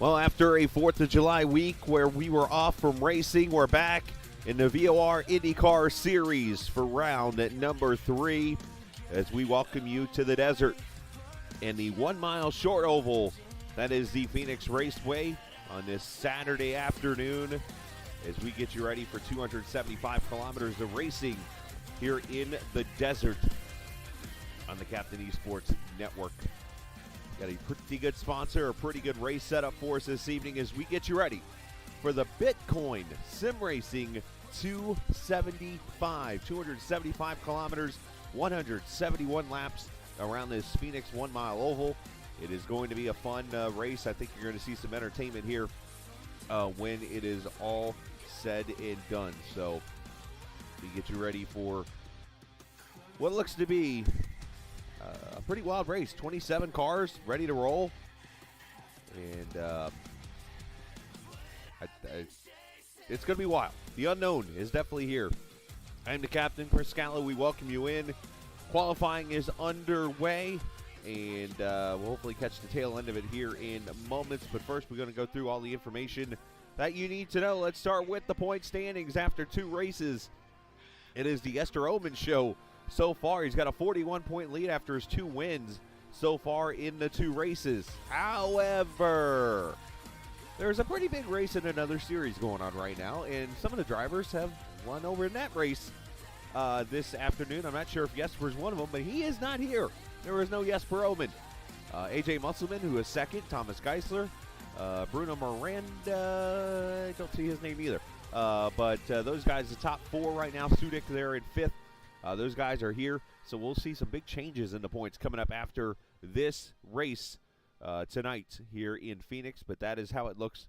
Well, after a 4th of July week where we were off from racing, we're back in the VOR Indy Car Series for round number 3 as we welcome you to the desert in the 1 mile short oval. That is the Phoenix Raceway on this Saturday afternoon as we get you ready for 275 kilometers of racing here in the desert on the Captain eSports Network. Got a pretty good sponsor, a pretty good race setup for us this evening as we get you ready for the Bitcoin SimRacing 275 kilometers, 171 laps around this Phoenix 1 mile oval. It is going to be a fun race. I think you're going to see some entertainment here when it is all said and done. So we get you ready for what looks to be a pretty wild race. 27 cars ready to roll. And it's going to be wild. The unknown is definitely here. I'm the captain, Chris Scala. We welcome you in. Qualifying is underway. And we'll hopefully catch the tail end of it here in moments. But first, we're going to go through all the information that you need to know. Let's start with the point standings after 2 races. It is the Esther Oman show. So far, he's got a 41-point lead after his 2 wins so far in the 2 races. However, there's a pretty big race in another series going on right now, and some of the drivers have run over in that race this afternoon. I'm not sure if Jesper's one of them, but he is not here. There is no Jesper Oman. AJ Musselman, who is second, Thomas Geisler, Bruno Miranda, I don't see his name either. But those guys, the top 4 right now, Sudik, they're in 5th. Those guys are here, so we'll see some big changes in the points coming up after this race tonight here in Phoenix, but that is how it looks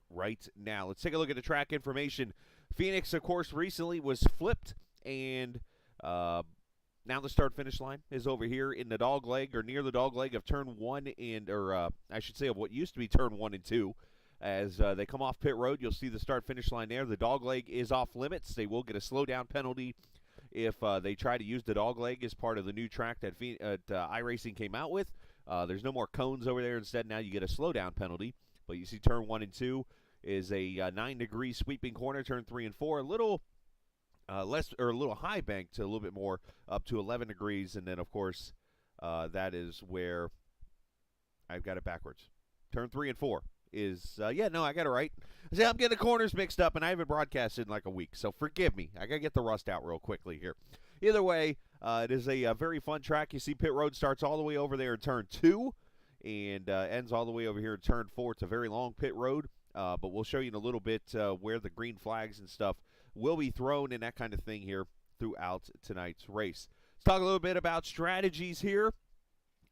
right now. Let's take a look at the track information. Phoenix, of course, recently was flipped, and now the start-finish line is over here in the dog leg, or near the dog leg of turn 1, I should say of what used to be turn 1 and 2. As they come off pit road, you'll see the start-finish line there. The dog leg is off limits. They will get a slow-down penalty if they try to use the dog leg as part of the new track that iRacing came out with. There's no more cones over there. Instead, now you get a slowdown penalty. But you see turn 1 and 2 is a 9-degree sweeping corner. Turn 3 and 4, a little less, or a little high banked to a little bit more, up to 11 degrees. And then, of course, that is where I've got it backwards. Turn 3 and 4 is, I got it right. See, I'm getting the corners mixed up, and I haven't broadcasted in like a week, so forgive me. I got to get the rust out real quickly here. Either way, it is a very fun track. You see pit road starts all the way over there in turn 2 and ends all the way over here in turn 4. It's a very long pit road, but we'll show you in a little bit where the green flags and stuff will be thrown and that kind of thing here throughout tonight's race. Let's talk a little bit about strategies here.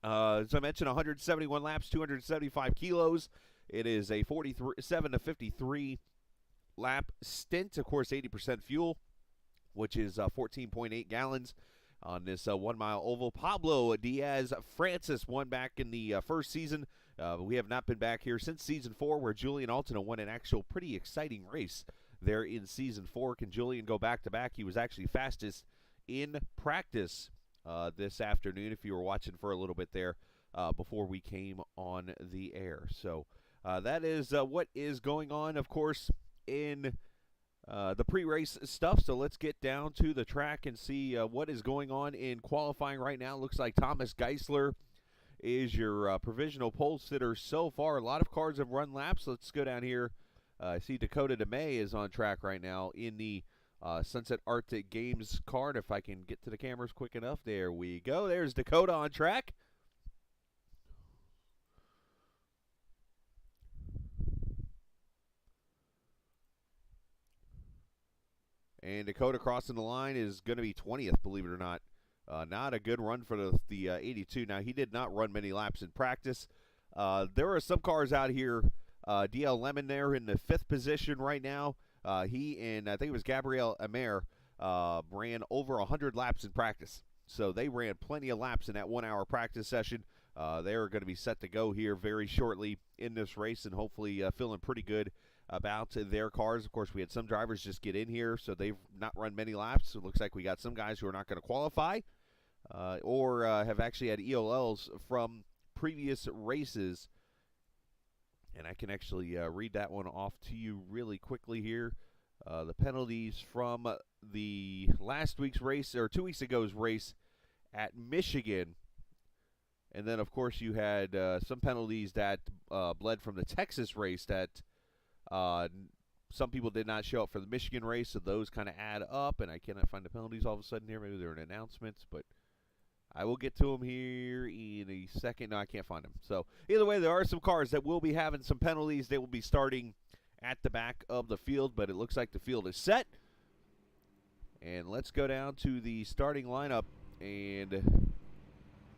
As I mentioned, 171 laps, 275 kilos. It is a 47 to 53 lap stint. Of course, 80% fuel, which is 14.8 gallons on this 1 mile oval. Pablo Diaz Francis won back in the first season. We have not been back here since season 4, where Julian Altona won an actual pretty exciting race there in season 4. Can Julian go back-to-back? He was actually fastest in practice this afternoon, if you were watching for a little bit there before we came on the air. So that is what is going on, of course, in the pre-race stuff. So let's get down to the track and see what is going on in qualifying right now. Looks like Thomas Geisler is your provisional pole sitter so far. A lot of cars have run laps. Let's go down here. I see Dakota DeMay is on track right now in the Sunset Arctic Games card. If I can get to the cameras quick enough. There we go. There's Dakota on track. And Dakota crossing the line is going to be 20th, believe it or not. Not a good run for the 82. Now, he did not run many laps in practice. There are some cars out here. DL Lemon there in the 5th position right now. He and I think it was Gabriel Amer ran over 100 laps in practice. So they ran plenty of laps in that 1 hour practice session. They are going to be set to go here very shortly in this race and hopefully feeling pretty good about their cars. Of course, we had some drivers just get in here, so they've not run many laps. So it looks like we got some guys who are not going to qualify or have actually had EOLs from previous races And I can actually read that one off to you really quickly here. The penalties from the last week's race, or 2 weeks ago's race at Michigan. And then, of course, you had some penalties that bled from the Texas race that some people did not show up for the Michigan race, so those kind of add up, and I cannot find the penalties all of a sudden here. Maybe they're in announcements, but I will get to them here in a second. No, I can't find them. So either way, there are some cars that will be having some penalties. They will be starting at the back of the field, but it looks like the field is set. And let's go down to the starting lineup, and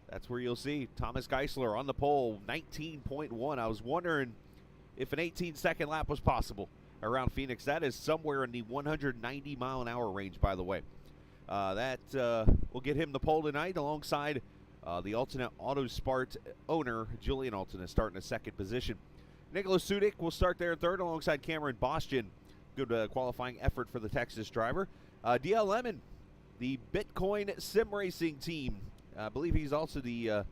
that's where you'll see Thomas Geisler on the pole, 19.1. I was wondering if an 18-second lap was possible around Phoenix. That is somewhere in the 190-mile-an-hour range, by the way. That will get him the pole tonight alongside the Alternate Autosport owner, Julian Alternate, starting in second position. Nicholas Sudik will start there in third alongside Cameron Bostian. Good qualifying effort for the Texas driver. DL Lemon, the Bitcoin SimRacing team. I believe he's also the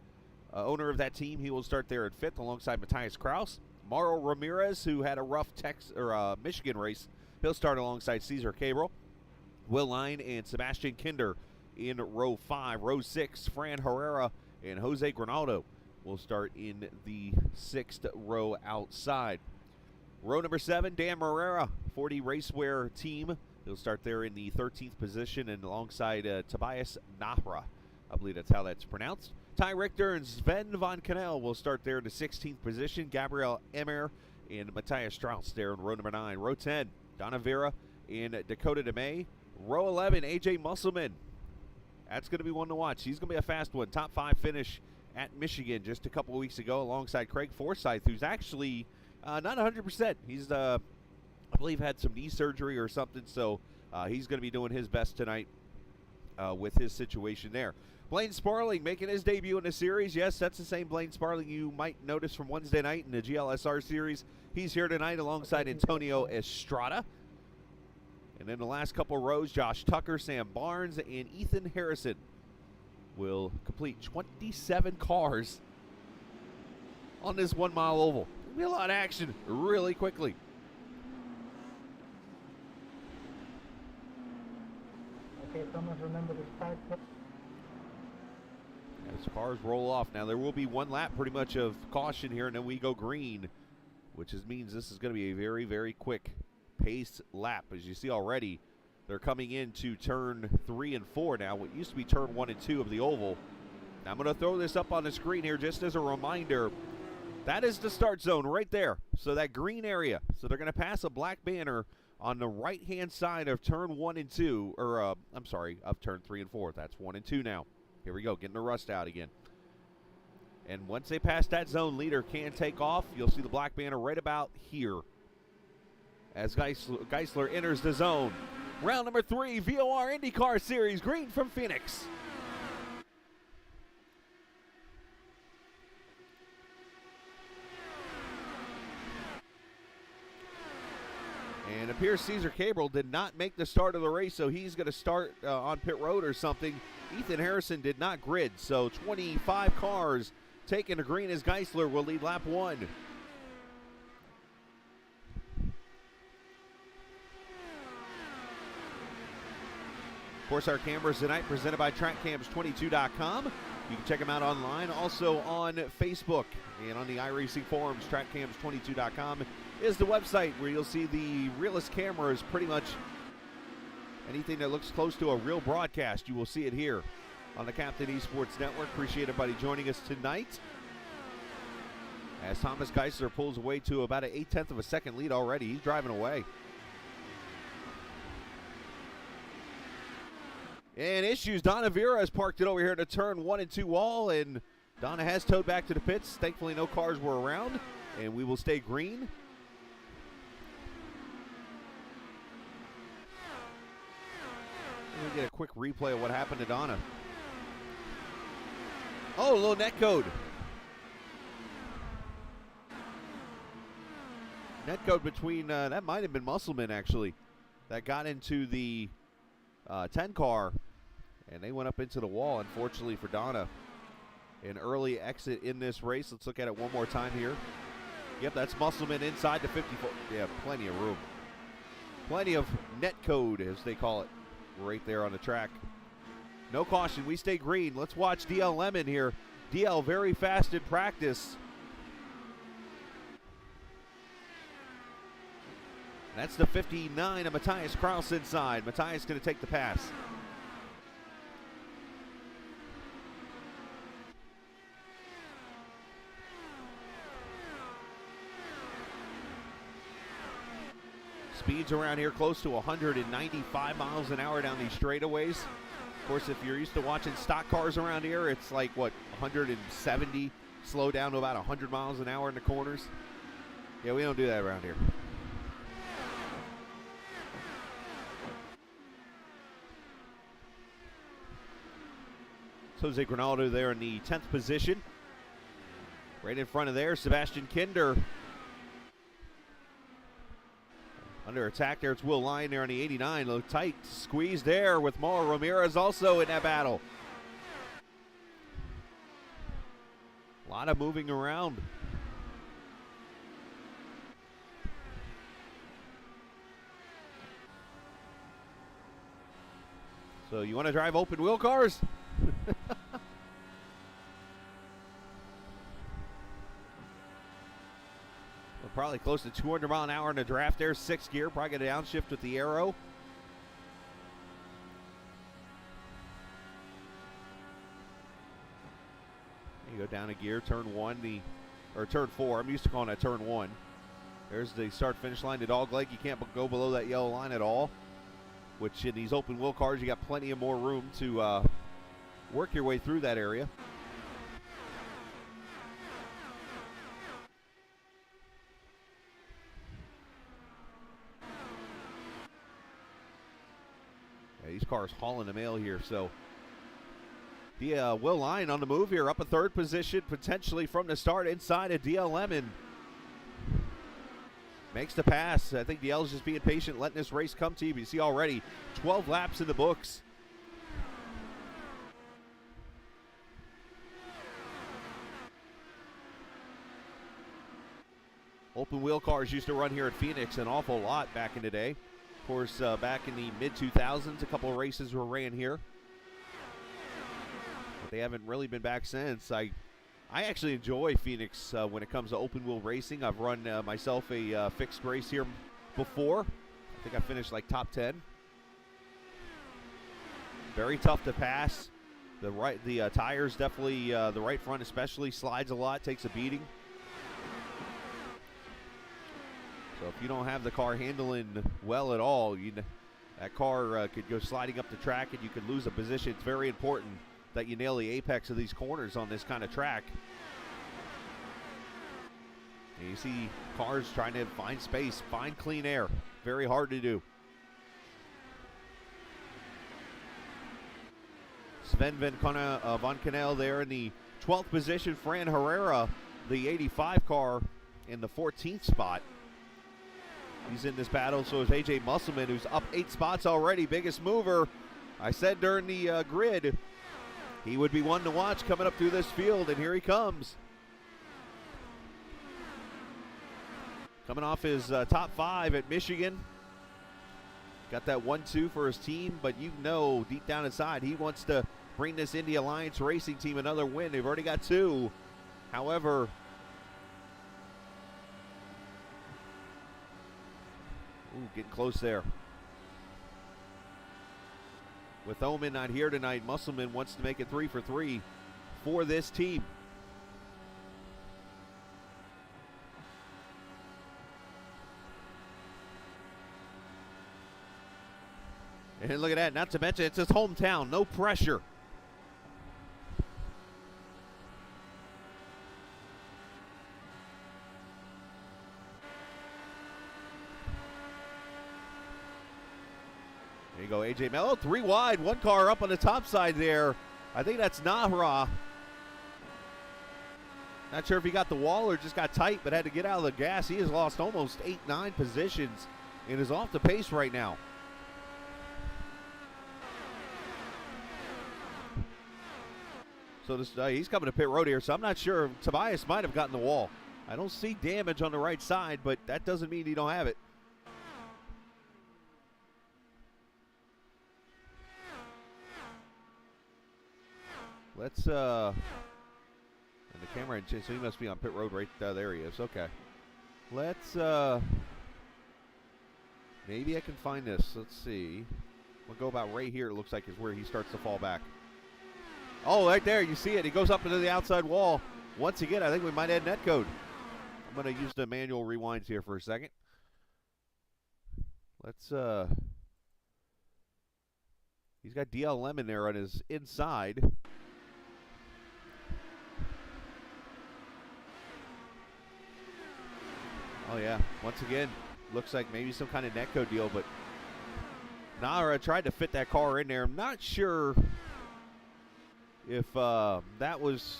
owner of that team. He will start there at fifth alongside Matthias Kraus. Mauro Ramirez, who had a rough Michigan race, he'll start alongside Cesar Cabral. Will Line and Sebastian Kinder in row 5. Row 6, Fran Herrera and Jose Granado will start in the 6th row outside. Row number 7, Dan Morera, 40 Racewear team. He'll start there in the 13th position and alongside Tobias Nahra. I believe that's how that's pronounced. Ty Richter and Sven von Kanel will start there in the 16th position. Gabriel Emmer and Matthias Strauss there in row number 9. Row 10, Donna Vera and Dakota DeMay. Row 11, AJ Musselman. That's going to be one to watch. He's going to be a fast one. Top 5 finish at Michigan just a couple of weeks ago alongside Craig Forsyth, who's actually not 100%. He's, I believe, had some knee surgery or something, so he's going to be doing his best tonight with his situation there. Blaine Sparling making his debut in the series. Yes, that's the same Blaine Sparling you might notice from Wednesday night in the GLSR series. He's here tonight alongside Antonio Estrada. And then the last couple rows, Josh Tucker, Sam Barnes, and Ethan Harrison will complete 27 cars on this 1 mile oval. There'll be a lot of action really quickly. Okay, someone remember the start. As cars roll off. Now there will be one lap pretty much of caution here, and then we go green, which means this is going to be a very, very quick pace lap. As you see already, they're coming into turn 3 and 4 now, what used to be turn 1 and 2 of the oval. Now I'm going to throw this up on the screen here just as a reminder. That is the start zone right there. So that green area. So they're going to pass a black banner on the right-hand side of turn 1 and 2, or I'm sorry, of turn 3 and 4. That's 1 and 2 now. Here we go, getting the rust out again. And once they pass that zone, leader can take off. You'll see the black banner right about here as Geisler enters the zone. Round number 3, VOR Indy Car Series, green from Phoenix. And it appears Cesar Cabral did not make the start of the race, so he's going to start on pit road or something. Ethan Harrison did not grid, so 25 cars taken to green as Geisler will lead lap 1. Of course, our cameras tonight presented by TrackCams22.com. You can check them out online, also on Facebook and on the iRacing forums. TrackCams22.com is the website where you'll see the realest cameras. Pretty much anything that looks close to a real broadcast, you will see it here on the Captain Esports Network. Appreciate everybody joining us tonight as Thomas Geisler pulls away to about an 0.8 of a second lead already. He's driving away. And issues, Donna Vera has parked it over here to turn 1 and 2 wall, and Donna has towed back to the pits. Thankfully, no cars were around, and we will stay green. Let me get a quick replay of what happened to Donna. Oh, a little net code. Net code between, that might have been Musselman, actually, that got into the 10 car, and they went up into the wall, unfortunately for Donna. An early exit in this race. Let's look at it one more time here. Yep, that's Musselman inside the 54. Yeah, plenty of room. Plenty of net code, as they call it, right there on the track. No caution. We stay green. Let's watch DL Lemon here. DL very fast in practice. That's the 59 of Matthias Kraus inside. Matthias going to take the pass. Speeds around here close to 195 miles an hour down these straightaways. Of course, if you're used to watching stock cars around here, it's like, what, 170, slow down to about 100 miles an hour in the corners. Yeah, we don't do that around here. Jose Grinaldo there in the 10th position. Right in front of there, Sebastian Kinder. Under attack there, it's Will Lyon there on the 89. A little tight squeeze there with Mauro Ramirez also in that battle. A lot of moving around. So you want to drive open wheel cars? We're probably close to 200 mile an hour in the draft there. 6th gear, probably get a downshift with the arrow. You go down a gear, turn 1, or turn 4. I'm used to calling that turn 1. There's the start finish line, the dog leg. You can't go below that yellow line at all, which in these open wheel cars, you got plenty of more room to work your way through that area. Yeah, these cars hauling the mail here, so the Will Lyon on the move here, up a 3rd position, potentially from the start inside of DL Lemon. Makes the pass. I think DL's just being patient, letting this race come to you. But you see already 12 laps in the books. Open wheel cars used to run here at Phoenix an awful lot back in the day. Of course, back in the mid-2000s, a couple of races were ran here. But they haven't really been back since. I actually enjoy Phoenix when it comes to open wheel racing. I've run myself a fixed race here before. I think I finished like top 10. Very tough to pass. The tires definitely, the right front especially, slides a lot, takes a beating. So if you don't have the car handling well at all, that car could go sliding up the track and you could lose a position. It's very important that you nail the apex of these corners on this kind of track. And you see cars trying to find space, find clean air. Very hard to do. Sven Van Kannel there in the 12th position. Fran Herrera, the 85 car, in the 14th spot. He's in this battle, so is AJ Musselman, who's up 8 spots already. Biggest mover. I said during the grid, he would be one to watch coming up through this field, and here he comes. Coming off his top 5 at Michigan. Got that 1-2 for his team, but you know deep down inside he wants to bring this Indy Alliance Racing team another win. They've already got 2. However, getting close there. With Oman not here tonight, Musselman wants to make it 3 for 3 for this team. And look at that, not to mention it's his hometown, no pressure. There you go, AJ Mello, 3 wide, 1 car up on the top side there. I think that's Nahra. Not sure if he got the wall or just got tight, but had to get out of the gas. He has lost almost 8-9 positions and is off the pace right now. So this, he's coming to pit road here, so I'm not sure. Tobias might have gotten the wall. I don't see damage on the right side, but that doesn't mean he don't have it. Let's, and the camera, so he must be on pit road right there he is. Okay. Let's, maybe I can find this. Let's see. We'll go about right here, it looks like, is where he starts to fall back. Oh, right there, you see it. He goes up into the outside wall. Once again, I think we might add netcode. I'm going to use the manual rewinds here for a second. Let's, he's got DL Lemon there on his inside. Oh, yeah. Once again, looks like maybe some kind of netcode deal, but Nara tried to fit that car in there. I'm not sure if that was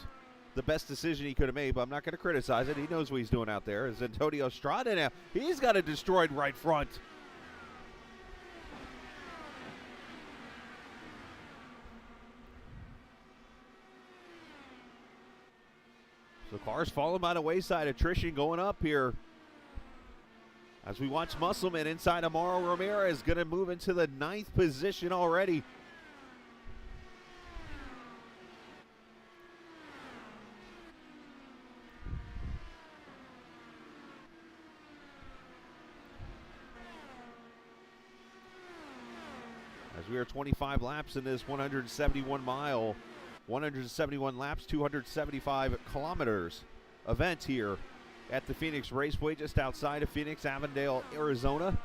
the best decision he could have made, but I'm not going to criticize it. He knows what he's doing out there. Is Antonio Estrada now. He's got a destroyed right front. So cars falling by the wayside. Attrition going up here. As we watch Musselman inside Amaro Ramirez, going to move into the 9th position already. As we are 25 laps in this 171 laps, 275 kilometers event here at the Phoenix Raceway, just outside of Phoenix, Avondale, Arizona.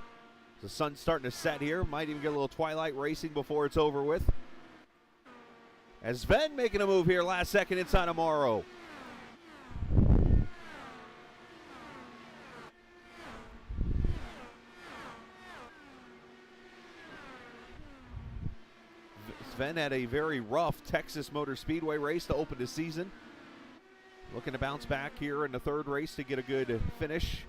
The sun's starting to set here. Might even get a little twilight racing before it's over with. As Sven making a move here last second inside Amaro. Sven had a very rough Texas Motor Speedway race to open the season. Looking to bounce back here in the 3rd race to get a good finish.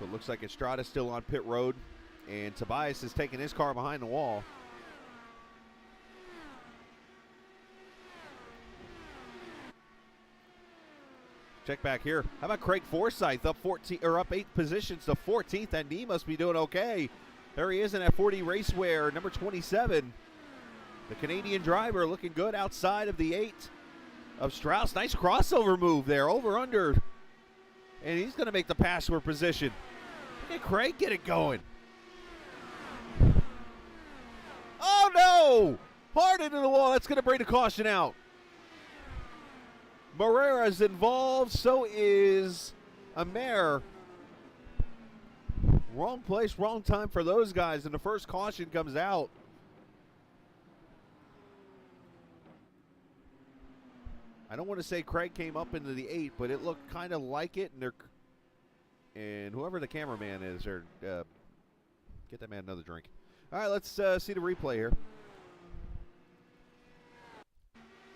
But it looks like Estrada's still on pit road, and Tobias is taking his car behind the wall. Check back here. How about Craig Forsyth up 8 positions to 14th, and he must be doing okay. There he is in that 40 racewear, number 27. The Canadian driver looking good outside of the 8 of Strauss. Nice crossover move there, over under. And he's going to make the pass for position. Look at Craig get it going. Oh no! Hard into the wall. That's going to bring the caution out. Barrera's involved, so is Amer. Wrong place, wrong time for those guys, and the first caution comes out. I don't want to say Craig came up into the 8, but it looked kind of like it, and whoever the cameraman is, or get that man another drink. All right, let's see the replay here.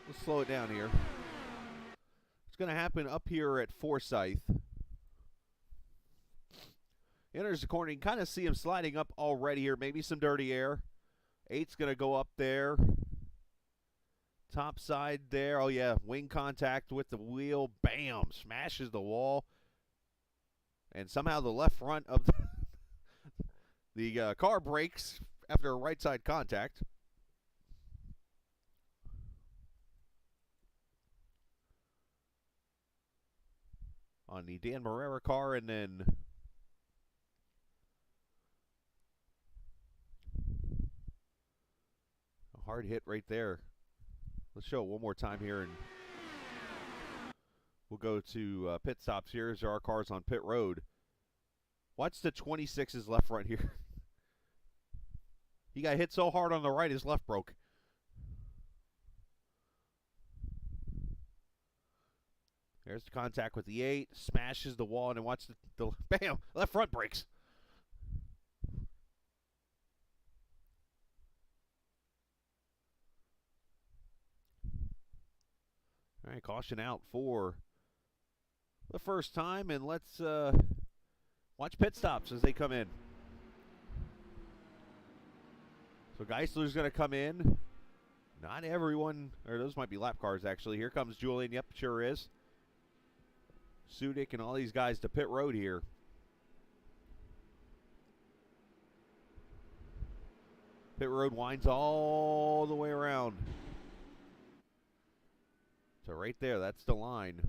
Let's slow it down here. It's going to happen up here at Forsyth. Enters the corner. You can kind of see him sliding up already here. Maybe some dirty air. 8's going to go up there. Top side there. Oh, yeah. Wing contact with the wheel. Bam. Smashes the wall. And somehow the left front of the car brakes after a right side contact. On the Dan Marrera car, and then a hard hit right there. Let's show it one more time here, and we'll go to pit stops here as our car's on pit road. Watch the 26's left front here. He got hit so hard on the right, his left broke. There's the contact with the 8, smashes the wall, and then watch the bam, left front breaks. All right, caution out for the first time, and let's Watch pit stops as they come in. So Geisler's going to come in. Not everyone, or those might be lap cars actually. Here comes Julian. Yep, sure is. Sudik and all these guys to pit road here. Pit road winds all the way around. So right there, that's the line.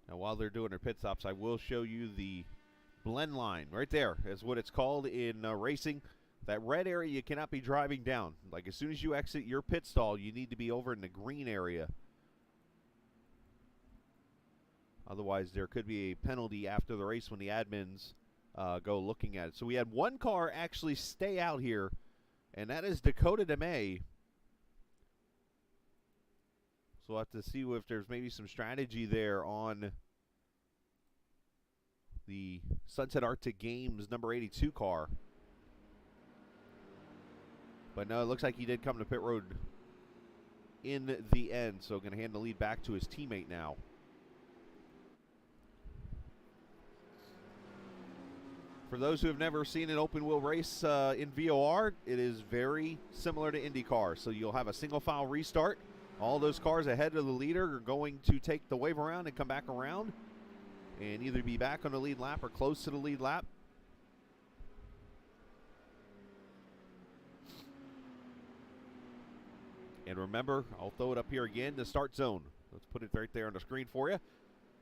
Now, while they're doing their pit stops, I will show you the blend line. Right there is what it's called in racing. That red area you cannot be driving down. Like as soon as you exit your pit stall, you need to be over in the green area. Otherwise, there could be a penalty after the race when the admins go looking at it. So we had one car actually stay out here, and that is Dakota DeMay. So we'll have to see if there's maybe some strategy there on the Sunset Arctic Games number 82 car. But no, it looks like he did come to pit road in the end. So going to hand the lead back to his teammate now. For those who have never seen an open wheel race in VOR, it is very similar to IndyCar. So you'll have a single file restart. All those cars ahead of the leader are going to take the wave around and come back around and either be back on the lead lap or close to the lead lap. And remember, I'll throw it up here again, the start zone. Let's put it right there on the screen for you.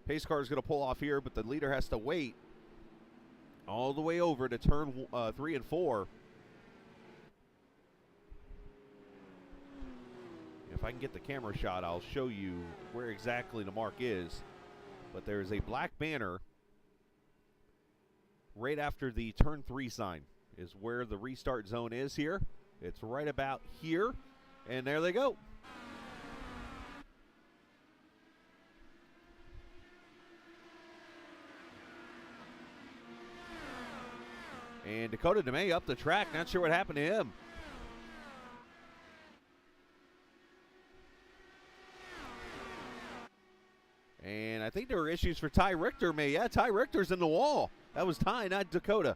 Pace car is going to pull off here, but the leader has to wait all the way over to turn 3 and 4. If I can get the camera shot, I'll show you where exactly the mark is. But there's a black banner right after the turn 3 sign is where the restart zone is here. It's right about here. And there they go. And Dakota DeMay up the track. Not sure what happened to him. And I think there were issues for Ty Richter. Yeah, Ty Richter's in the wall. That was Ty, not Dakota.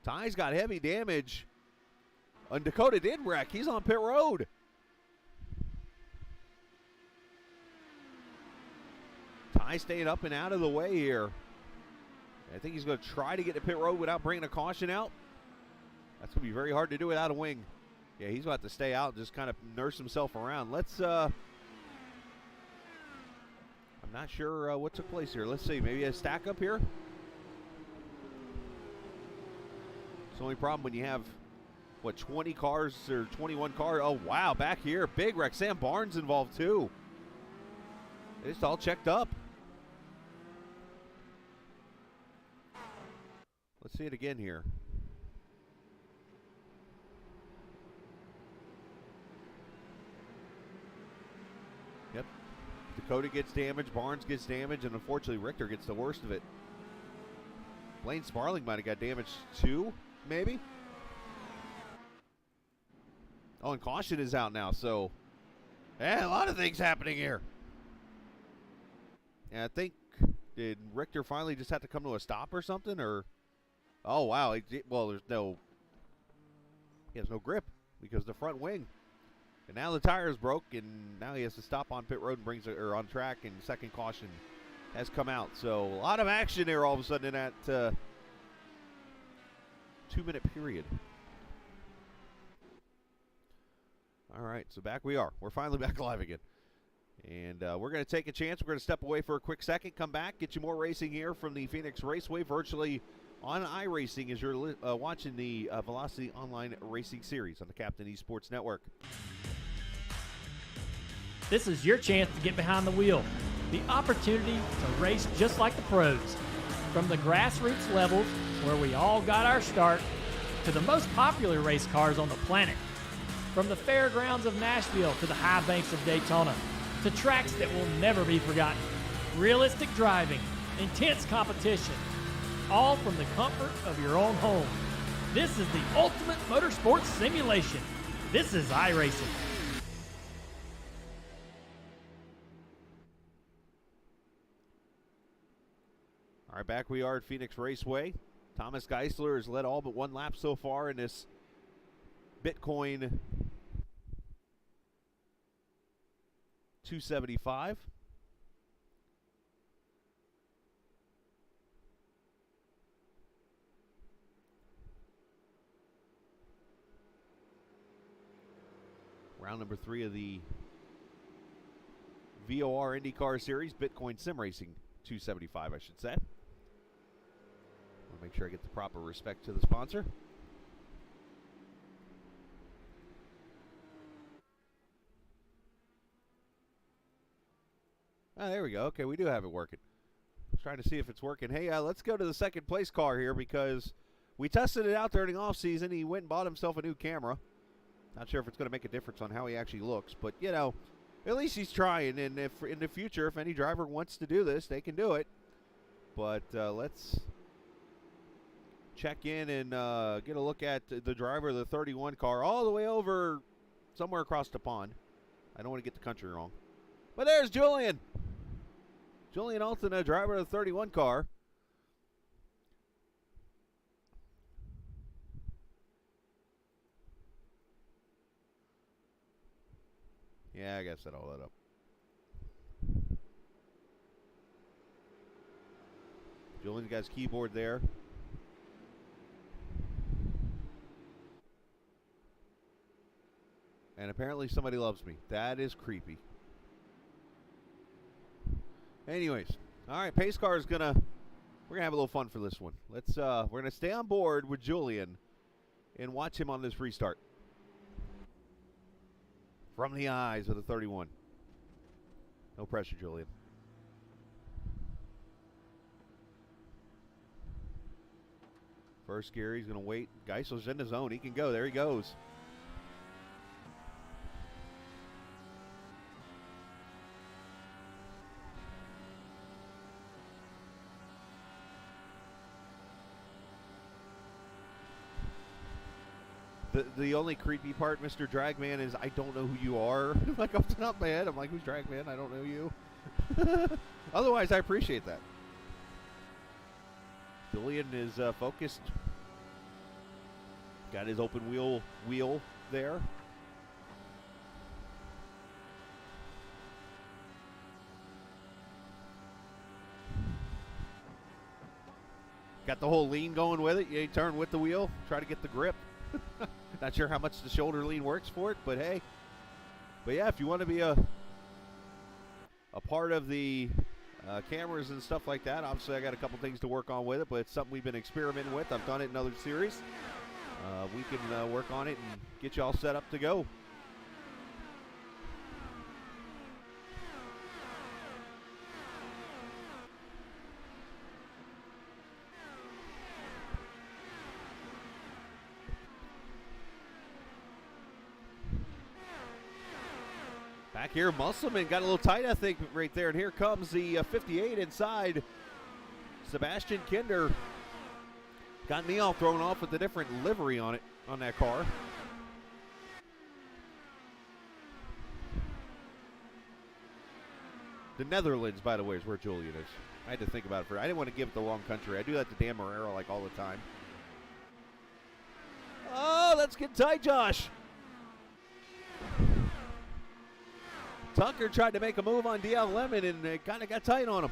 Ty's got heavy damage. And Dakota did wreck. He's on pit road. Ty staying up and out of the way here. I think he's going to try to get to pit road without bringing a caution out. That's going to be very hard to do without a wing. Yeah, he's going to have to stay out and just kind of nurse himself around. Let's, I'm not sure what took place here. Let's see, maybe a stack up here? It's the only problem when you have, what, 20 cars or 21 cars? Oh, wow, back here, big wreck. Sam Barnes involved too. It's all checked up. Let's see it again here. Yep. Dakota gets damaged, Barnes gets damaged, and unfortunately Richter gets the worst of it. Blaine Sparling might have got damaged too, maybe. Oh, and caution is out now, so a lot of things happening here. And I think, did Richter finally just have to come to a stop or something, or? Oh, wow. Well, he has no grip because the front wing. And now the tire is broke, and now he has to stop on pit road and brings it, or on track, and second caution has come out. So a lot of action there all of a sudden in that 2-minute period. All right, so back we are. We're finally back live again. And we're going to take a chance. We're going to step away for a quick second, come back, get you more racing here from the Phoenix Raceway virtually on iRacing as you're watching the Velocity Online Racing Series on the Captain eSports Network. This is your chance to get behind the wheel. The opportunity to race just like the pros. From the grassroots levels, where we all got our start, to the most popular race cars on the planet. From the fairgrounds of Nashville to the high banks of Daytona, to tracks that will never be forgotten. realistic driving, intense competition, all from the comfort of your own home. This is the ultimate motorsports simulation. This is iRacing. All right, back we are at Phoenix Raceway. Thomas Geisler has led all but one lap so far in this Bitcoin 275. Round number 3 of the VOR Indy Car Series, Bitcoin SimRacing 275, I should say. Make sure I get the proper respect to the sponsor. Ah, there we go. Okay, we do have it working. I was trying to see if it's working. Hey, let's go to the second place car here because we tested it out during the off season. He went and bought himself a new camera. Not sure if it's going to make a difference on how he actually looks, but you know, at least he's trying. And if in the future, if any driver wants to do this, they can do it. But let's check in and get a look at the driver of the 31 car all the way over somewhere across the pond. I don't want to get the country wrong. But there's Julian. Julian Altena, driver of the 31 car. Yeah, I gotta set all that up. Julian's got his keyboard there. And apparently somebody loves me. That is creepy. Anyways, all right, pace car is we're gonna have a little fun for this one. We're gonna stay on board with Julian and watch him on this restart. From the eyes of the 31. No pressure, Julian. First gear, he's gonna wait. Geisler's in the zone. He can go. There he goes. The only creepy part, Mr. Dragman, is I don't know who you are. Like off the top of my head, I'm like, who's Dragman? I don't know you. Otherwise, I appreciate that. Julian is focused. Got his open wheel there. Got the whole lean going with it. You turn with the wheel, try to get the grip. Not sure how much the shoulder lean works for it, but hey. But yeah, if you want to be a part of the cameras and stuff like that, obviously I got a couple things to work on with it, but it's something we've been experimenting with. I've done it in other series. We can work on it and get you all set up to go. Back here, Musselman got a little tight, I think, right there. And here comes the 58 inside. Sebastian Kinder got me all thrown off with the different livery on it, on that car. The Netherlands, by the way, is where Julian is. I had to think about it I didn't want to give it the wrong country. I do that to Dan Marrero like all the time. Oh, let's get tight, Josh. Tucker tried to make a move on DL Lemon and it kind of got tight on him.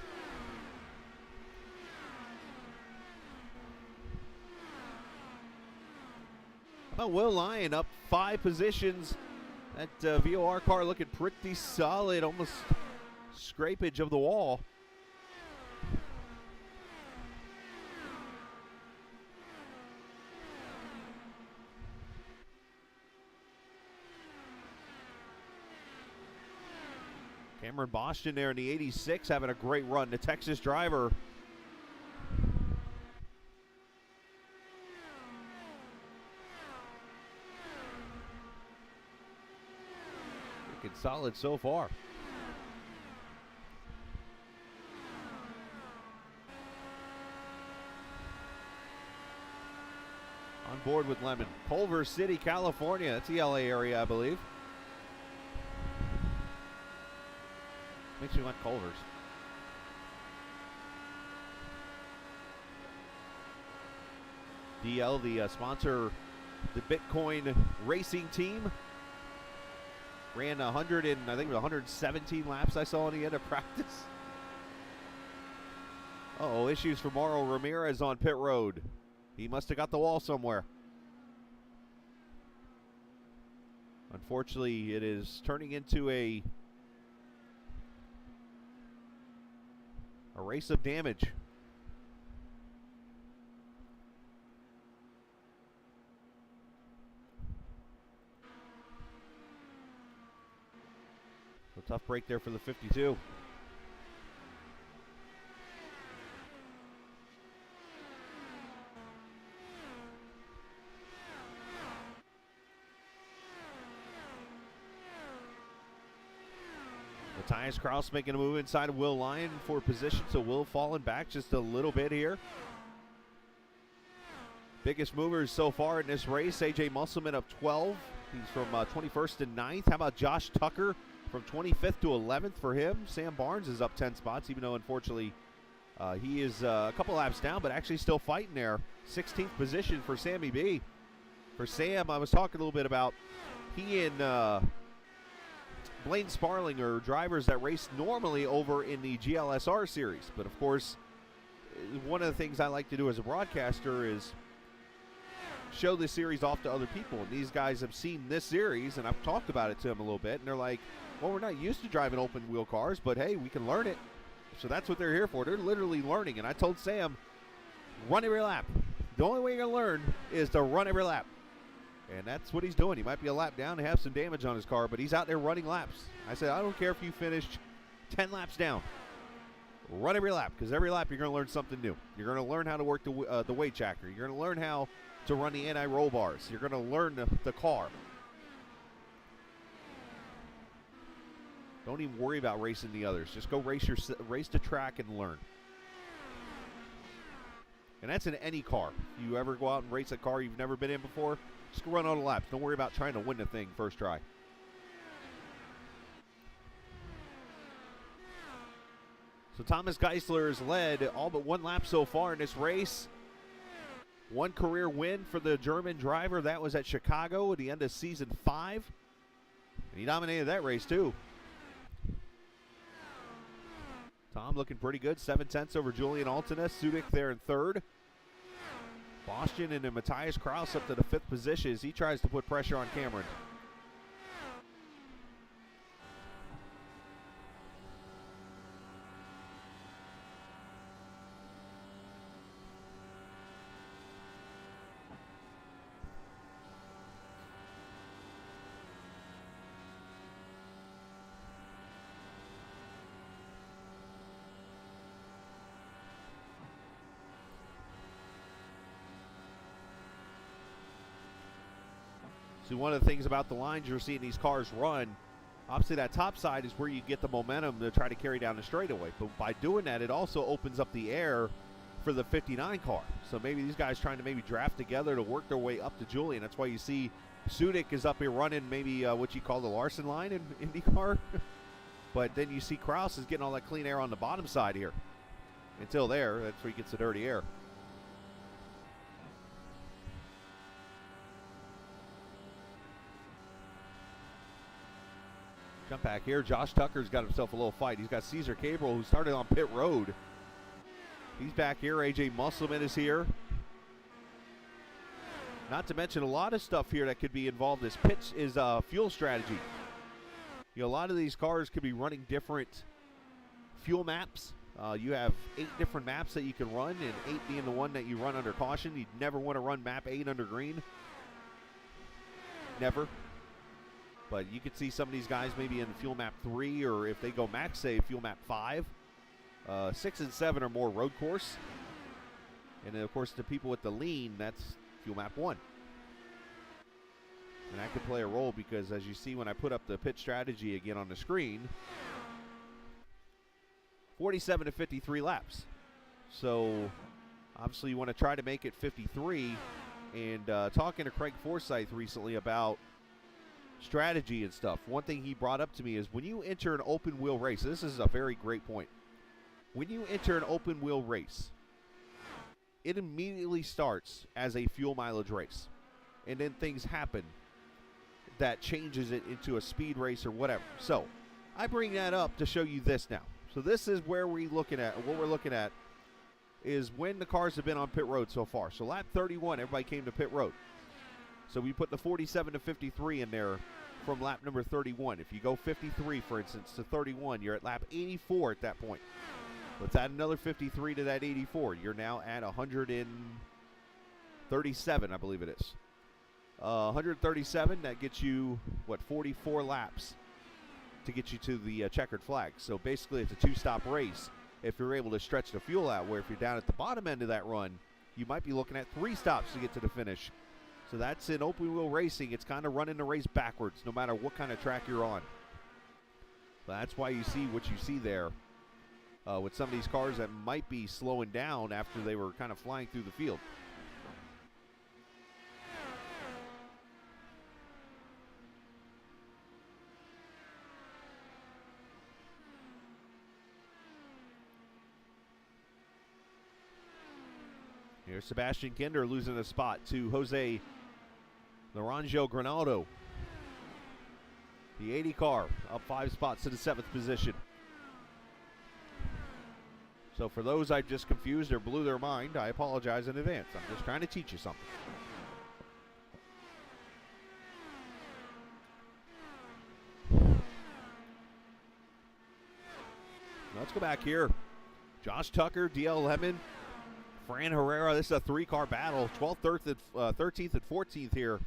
Well, Will Lyon up 5 positions. That VOR car looking pretty solid, almost scrapage of the wall. Cameron Boston there in the 86 having a great run. The Texas driver. Looking solid so far. board with Lemon. Culver City, California. That's the LA area, I believe. Makes me want Culver's. DL, the sponsor, the Bitcoin racing team, ran 100 and I think it was 117 laps I saw in the end of practice. Uh-oh, issues for Mauro Ramirez on pit road. He must have got the wall somewhere. Unfortunately, it is turning into a race of damage. A tough break there for the 52. Matthias Kraus making a move inside of Will Lyon for position, so Will falling back just a little bit here. Biggest movers so far in this race, AJ Musselman up 12. He's from 21st to 9th. How about Josh Tucker from 25th to 11th for him? Sam Barnes is up 10 spots, even though unfortunately he is a couple laps down, but actually still fighting there. 16th position for Sammy B. For Sam, I was talking a little bit about he and Blaine Sparling are drivers that race normally over in the GLSR series. But of course, one of the things I like to do as a broadcaster is show this series off to other people. And these guys have seen this series, and I've talked about it to them a little bit. And they're like, well, we're not used to driving open wheel cars, but hey, we can learn it. So that's what they're here for. They're literally learning. And I told Sam, run every lap. The only way you're going to learn is to run every lap. And that's what he's doing. He might be a lap down and have some damage on his car, but he's out there running laps. I said, I don't care if you finished 10 laps down. Run every lap, because every lap you're going to learn something new. You're going to learn how to work the weight tracker. You're going to learn how to run the anti-roll bars. You're going to learn the car. Don't even worry about racing the others. Just go race the track and learn. And that's in any car. You ever go out and race a car you've never been in before, just run all the laps. Don't worry about trying to win the thing first try. So Thomas Geisler has led all but one lap so far in this race. One career win for the German driver. That was at Chicago at the end of season 5. And he dominated that race too. Tom looking pretty good. 7/10 over Julian Altenes. Sudik there in third. Boston and then Matthias Kraus up to the 5th position as he tries to put pressure on Cameron. See, one of the things about the lines you're seeing these cars run, obviously that top side is where you get the momentum to try to carry down the straightaway. But by doing that, it also opens up the air for the 59 car. So maybe these guys trying to maybe draft together to work their way up to Julian. That's why you see Sudik is up here running maybe what you call the Larson line in IndyCar. But then you see Kraus is getting all that clean air on the bottom side here. Until there, that's where he gets the dirty air. Jump back here. Josh Tucker's got himself a little fight. He's got Cesar Cabral, who started on pit road. He's back here. AJ Musselman is here. Not to mention a lot of stuff here that could be involved. This pitch is fuel strategy. You know, a lot of these cars could be running different fuel maps. You have 8 different maps that you can run, and 8 being the one that you run under caution. You'd never want to run map 8 under green. Never. But you could see some of these guys maybe in fuel map 3, or if they go max save, fuel map 5. 6 and 7 are more road course. And then, of course, the people with the lean, that's fuel map 1. And that could play a role because, as you see when I put up the pit strategy again on the screen, 47 to 53 laps. So, obviously, you want to try to make it 53. And talking to Craig Forsyth recently about strategy and stuff, one thing he brought up to me is when you enter an open wheel race, this is a very great point. When you enter an open wheel race, it immediately starts as a fuel mileage race. And then things happen that changes it into a speed race or whatever. So I bring that up to show you this now. So this is where what we're looking at is when the cars have been on pit road so far. So lap 31, everybody came to pit road. So we put the 47 to 53 in there from lap number 31. If you go 53, for instance, to 31, you're at lap 84 at that point. Let's add another 53 to that 84. You're now at 137, I believe it is. 137, that gets you, 44 laps to get you to the checkered flag. So basically it's a two-stop race if you're able to stretch the fuel out, where if you're down at the bottom end of that run, you might be looking at 3 stops to get to the finish. So that's in open wheel racing. It's kind of running the race backwards no matter what kind of track you're on. That's why you see what you see there with some of these cars that might be slowing down after they were kind of flying through the field. Here's Sebastian Kinder losing a spot to Jose Naranjo Granado. The 80 car up 5 spots to the 7th position. So for those I've just confused or blew their mind, I apologize in advance. I'm just trying to teach you something. Let's go back here. Josh Tucker, DL Lemon, Fran Herrera. This is a 3-car battle. 12th, 13th, and 14th here.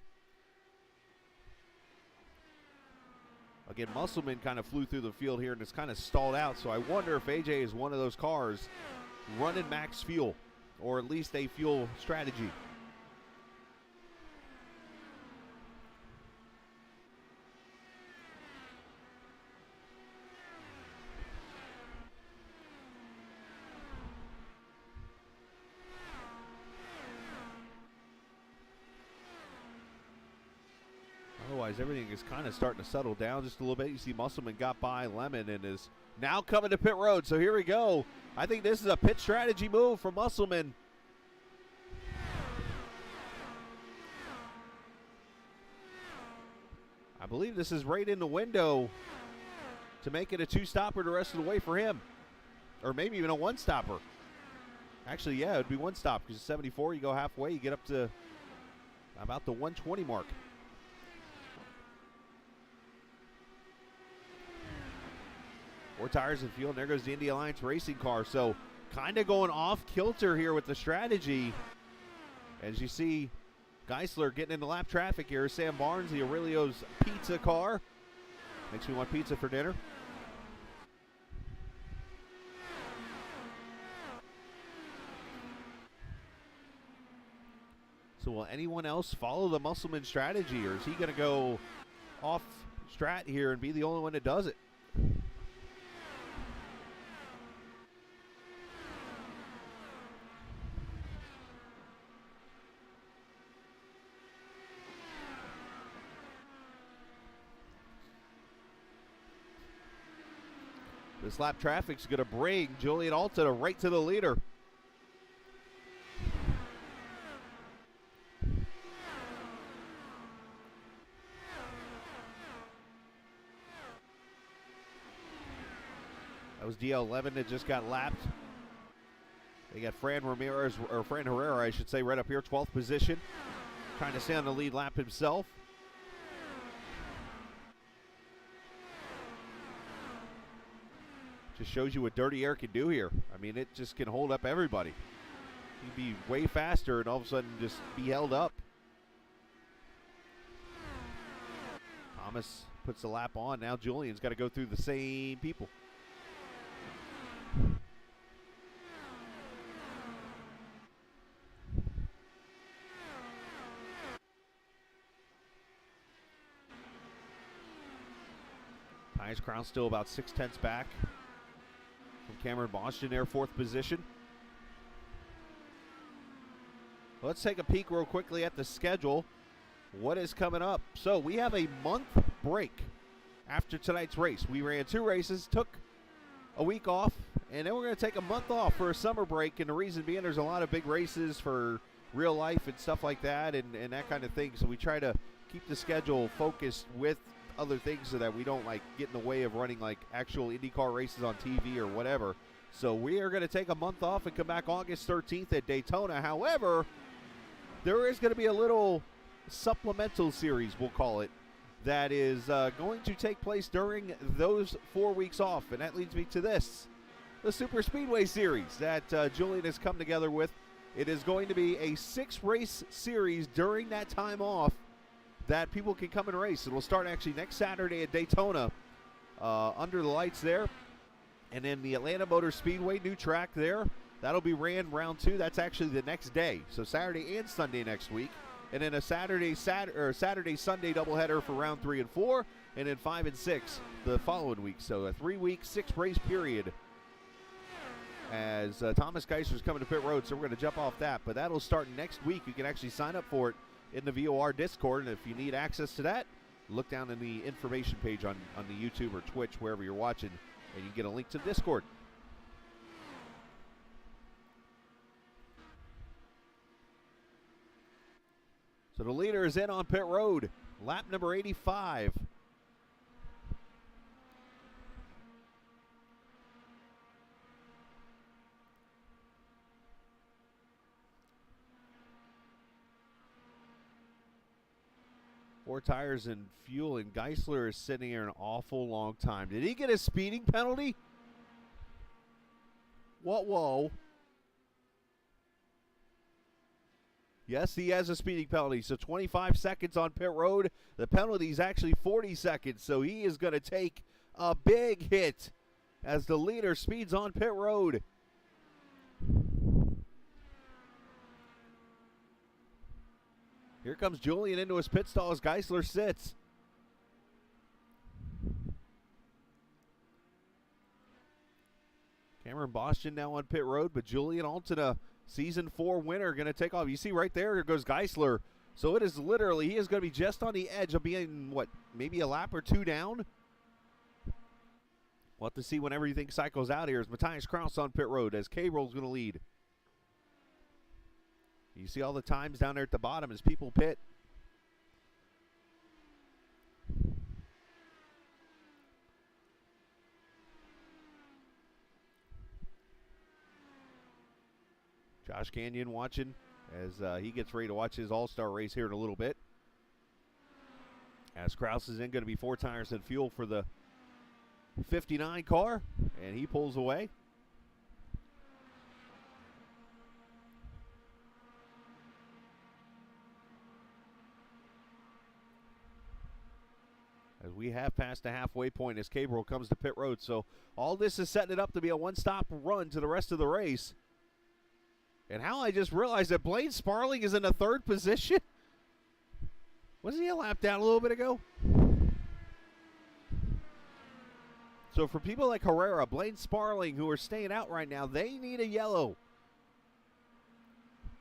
Again, Musselman kind of flew through the field here and it's kind of stalled out. So I wonder if AJ is one of those cars running max fuel, or at least a fuel strategy. Otherwise, everything is kind of starting to settle down just a little bit. You see Musselman got by Lemon and is now coming to pit road. So here we go. I think this is a pit strategy move for Musselman. I believe this is right in the window to make it a 2-stopper the rest of the way for him. Or maybe even a 1-stopper. Actually, yeah, it would be 1 stop because 74, you go halfway, you get up to about the 120 mark. 4 tires and fuel, and there goes the Indy Alliance racing car. So kind of going off kilter here with the strategy. As you see, Geisler getting into lap traffic here. Sam Barnes, the Aurelio's pizza car. Makes me want pizza for dinner. So will anyone else follow the Musselman strategy, or is he going to go off strat here and be the only one that does it? This lap traffic's going to bring Julian Alta right to the leader. That was DL11 that just got lapped. They got Fran Herrera, I should say, right up here, 12th position. Trying to stay on the lead lap himself. Just shows you what dirty air can do here. I mean, it just can hold up everybody. You'd be way faster and all of a sudden just be held up. Thomas puts the lap on. Now Julian's got to go through the same people. Tyus Crown still about 6/10 back from Cameron Boston there, 4th position. let's take a peek real quickly at the schedule. What is coming up? So we have a month break after tonight's race. We ran 2 races, took a week off, and then we're going to take a month off for a summer break. And the reason being, there's a lot of big races for real life and stuff like that, and that kind of thing. So we try to keep the schedule focused with other things so that we don't like get in the way of running like actual IndyCar races on TV or whatever. So we are going to take a month off and come back August 13th at Daytona. However, there is going to be a little supplemental series, we'll call it, that is going to take place during those 4 weeks off. And that leads me to this, the Super Speedway Series that Julian has come together with. It is going to be a 6-race series during that time off that people can come and race. It will start actually next Saturday at Daytona under the lights there. And then the Atlanta Motor Speedway, new track there. That'll be ran round 2. That's actually the next day. So Saturday and Sunday next week. And then a Saturday, Sunday doubleheader for round 3 and 4. And then 5 and 6 the following week. So a 3-week, 6-race period as Thomas Geisler's coming to pit road. So we're going to jump off that. But that'll start next week. You can actually sign up for it in the VOR Discord. And if you need access to that, look down in the information page on the YouTube or Twitch, wherever you're watching, and you get a link to the Discord. So the leader is in on pit road, lap number 85. Four tires and fuel, and Geisler is sitting here an awful long time. Did he get a speeding penalty? What? Whoa. Yes, he has a speeding penalty. So 25 seconds on pit road. The penalty is actually 40 seconds. So he is going to take a big hit as the leader speeds on pit road. Here comes Julian into his pit stall as Geisler sits. Cameron Boston now on pit road, but Julian Alton, Season 4 winner, going to take off. You see right there goes Geisler. So it is literally, he is going to be just on the edge of being, what, maybe a lap or 2 down? We'll have to see when everything cycles out here as Matthias Kraus on pit road as K-Roll's going to lead. You see all the times down there at the bottom as people pit. Josh Canyon watching as he gets ready to watch his all-star race here in a little bit. As Kraus is in, going to be 4 tires and fuel for the 59 car, and he pulls away. As we have passed the halfway point as Cabrel comes to pit road. So all this is setting it up to be a one-stop run to the rest of the race. And how I just realized that Blaine Sparling is in the 3rd position. Wasn't he a lap down a little bit ago? So for people like Herrera, Blaine Sparling, who are staying out right now, they need a yellow.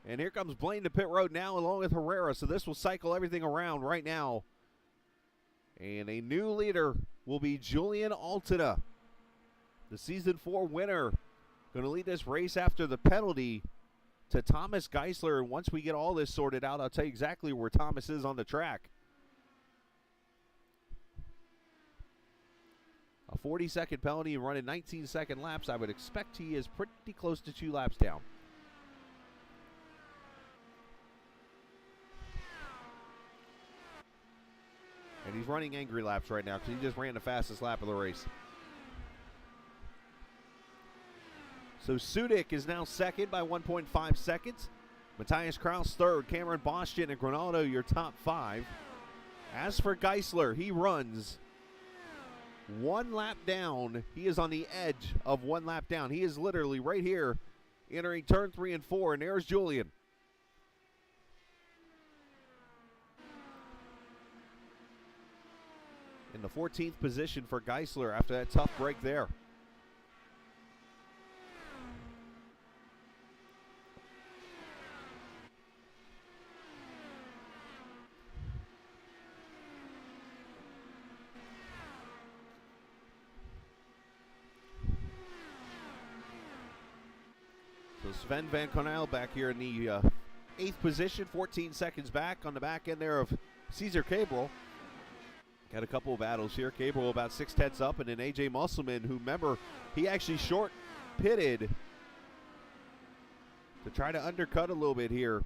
And here comes Blaine to pit road now along with Herrera. So this will cycle everything around right now. And a new leader will be Julian Alton, the Season 4 winner. Going to lead this race after the penalty to Thomas Geisler. And once we get all this sorted out, I'll tell you exactly where Thomas is on the track. A 40-second penalty and running 19-second laps. I would expect he is pretty close to 2 laps down. And he's running angry laps right now because he just ran the fastest lap of the race. So Sudik is now 2nd by 1.5 seconds. Matthias Kraus 3rd. Cameron Boston and Granado your top 5. As for Geisler, he runs 1 lap down. He is on the edge of 1 lap down. He is literally right here entering turn 3 and 4. And there's Julian. In the 14th position for Geisler after that tough break there. So Sven Van Cornell back here in the 8th position, 14 seconds back on the back end there of Cesar Cabral. Got a couple of battles here. Cabral about 6/10 up, and then AJ Musselman, who, remember, he actually short pitted to try to undercut a little bit here.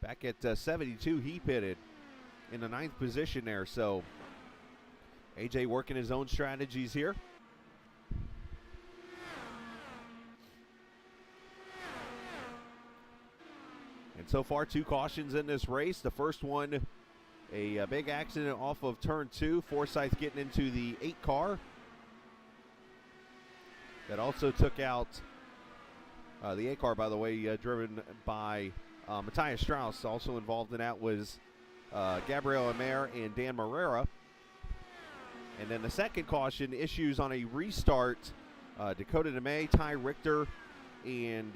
Back at 72, he pitted in the 9th position there. So AJ working his own strategies here. And so far, 2 cautions in this race. The first one, a big accident off of turn 2. Forsyth getting into the 8 car. That also took out the 8 car, by the way, driven by Matthias Strauss. Also involved in that was Gabriel Amer and Dan Marrera. And then the second caution, issues on a restart. Dakota DeMay, Ty Richter, and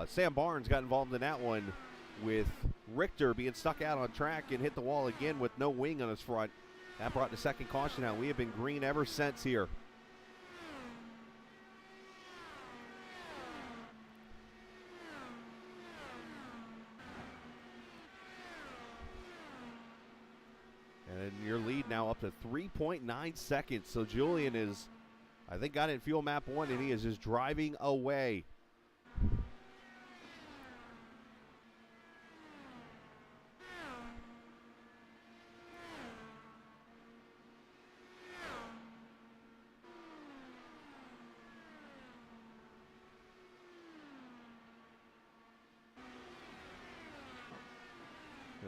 Sam Barnes got involved in that one, with Richter being stuck out on track and hit the wall again with no wing on his front. That brought the second caution out. We have been green ever since here. And your lead now up to 3.9 seconds. So Julian is, I think, got it in fuel map 1, and he is just driving away.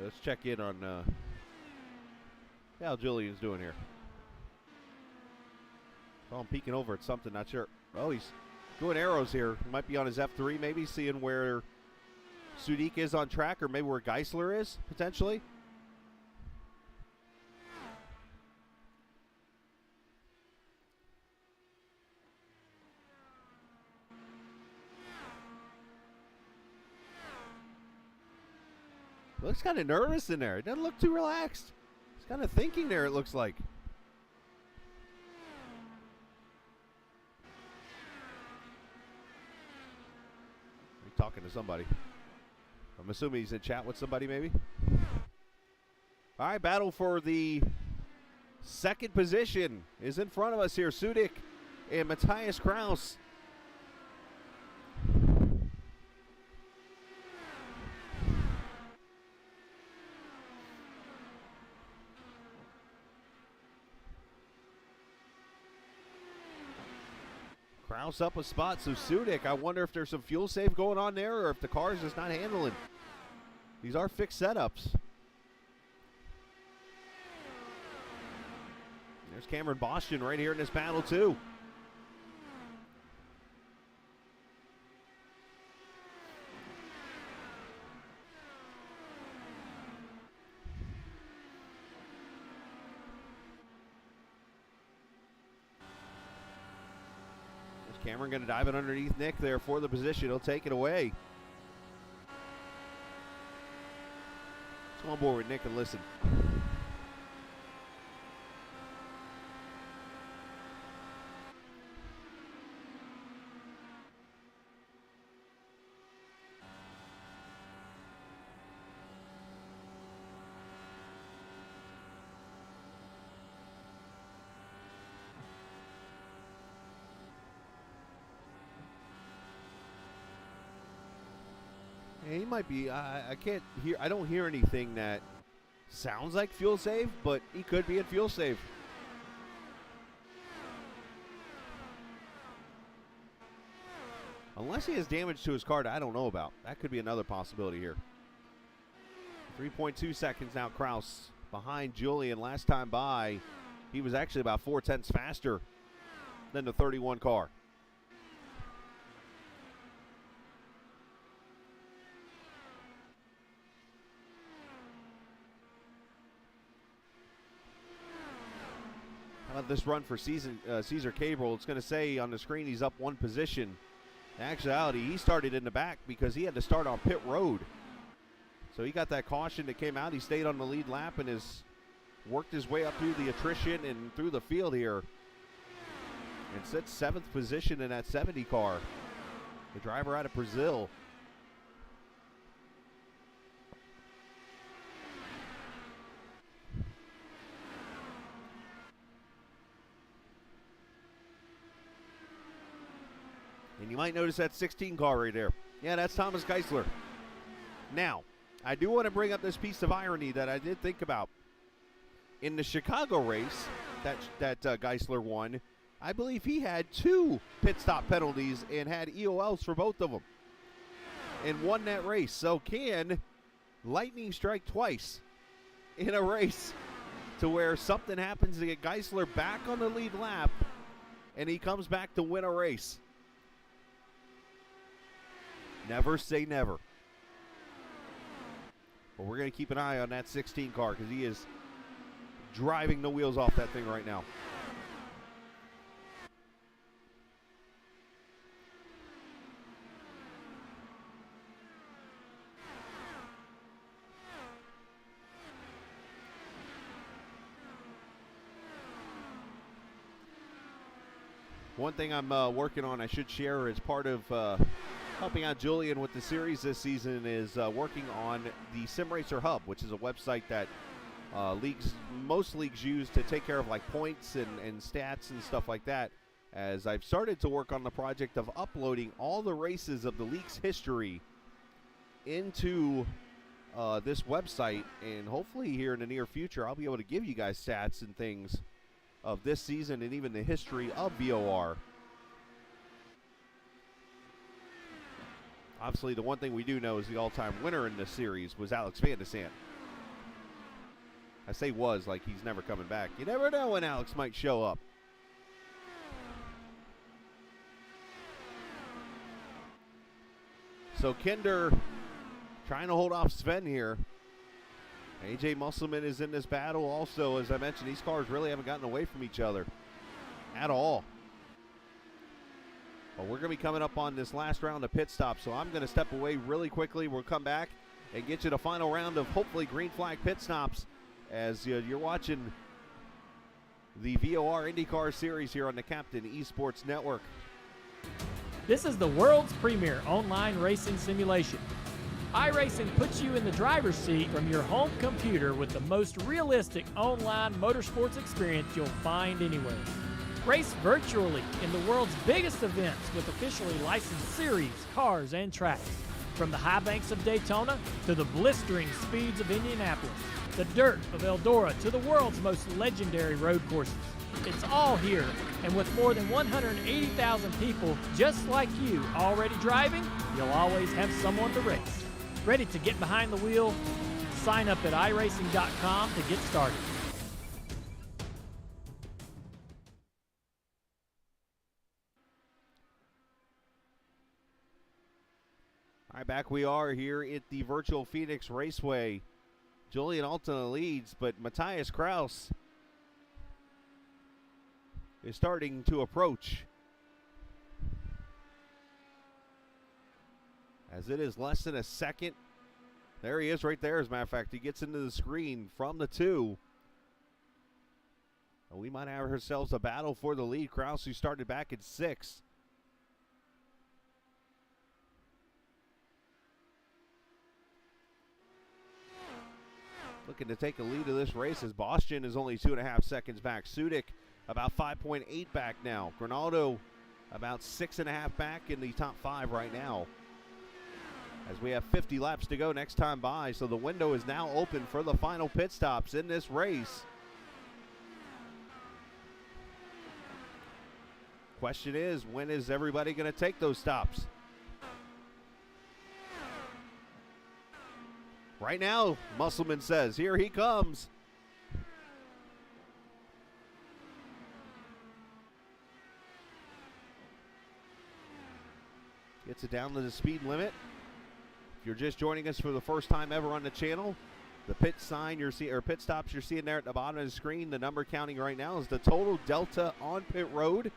Let's check in on how Julian's doing here. Oh, I'm peeking over at something, not sure. Oh, he's doing arrows here. Might be on his F3, maybe, seeing where Sudik is on track, or maybe where Geisler is, potentially. Looks kind of nervous in there. It doesn't look too relaxed. He's kind of thinking there, it looks like. He's talking to somebody. I'm assuming he's in chat with somebody, maybe. All right, battle for the second position is in front of us here. Sudik and Matthias Kraus. Kraus up a spot, so Sudik, I wonder if there's some fuel save going on there, or if the car is just not handling. These are fixed setups. There's Cameron Boston right here in this battle too. Cameron going to dive it underneath Nick there for the position. He'll take it away. Let's go on board with Nick and listen. He might be, I can't hear, I don't hear anything that sounds like fuel save, but he could be at fuel save. Unless he has damage to his car that I don't know about. That could be another possibility here. 3.2 seconds now, Kraus behind Julian. Last time by, he was actually about 0.4 faster than the 31 car. This run for Cesar Cabral, it's going to say on the screen he's up 1 position. In actuality, he started in the back because he had to start on pit road. So he got that caution that came out. He stayed on the lead lap and has worked his way up through the attrition and through the field here. And sits 7th position in that 70 car. the driver out of Brazil. And you might notice that 16 car right there. Yeah, that's Thomas Geisler. Now, I do want to bring up this piece of irony that I did think about. In the Chicago race that Geisler won, I believe he had 2 pit stop penalties and had EOLs for both of them and won that race. So can lightning strike twice in a race to where something happens to get Geisler back on the lead lap and he comes back to win a race? Never say never. But we're going to keep an eye on that 16 car because he is driving the wheels off that thing right now. One thing I'm working on, I should share as part of helping out Julian with the series this season, is working on the SimRacer Hub, which is a website that most leagues use to take care of like points and stats and stuff like that. As I've started to work on the project of uploading all the races of the league's history into this website, and hopefully here in the near future I'll be able to give you guys stats and things of this season and even the history of VOR. Obviously, the one thing we do know is the all-time winner in this series was Alex Van de Sant. I say was, like he's never coming back. You never know when Alex might show up. So Kinder trying to hold off Sven here. AJ Musselman is in this battle also. As I mentioned, these cars really haven't gotten away from each other at all. But we're going to be coming up on this last round of pit stops, so I'm going to step away really quickly. We'll come back and get you the final round of hopefully green flag pit stops as you're watching the VOR Indy Car Series here on the Captain eSports Network. This is the world's premier online racing simulation. iRacing puts you in the driver's seat from your home computer with the most realistic online motorsports experience you'll find anywhere. Race virtually in the world's biggest events with officially licensed series, cars, and tracks. From the high banks of Daytona to the blistering speeds of Indianapolis, the dirt of Eldora to the world's most legendary road courses. It's all here, and with more than 180,000 people just like you already driving, you'll always have someone to race. Ready to get behind the wheel? Sign up at iRacing.com to get started. All right, back we are here at the Virtual Phoenix Raceway. Julian Altona leads, but Matthias Kraus is starting to approach. As it is less than a second. There he is right there, as a matter of fact. He gets into the screen from the 2. And we might have ourselves a battle for the lead. Kraus, who started back at 6. Looking to take a lead of this race as Boston is only 2.5 seconds back. Sudik about 5.8 back now. Grinaldo about 6.5 back in the top 5 right now. As we have 50 laps to go next time by, so the window is now open for the final pit stops in this race. Question is, when is everybody going to take those stops? Right now, Musselman says, here he comes. Gets it down to the speed limit. If you're just joining us for the first time ever on the channel, the pit sign you're seeing, or pit stops you're seeing there at the bottom of the screen, the number counting right now is the total delta on pit road.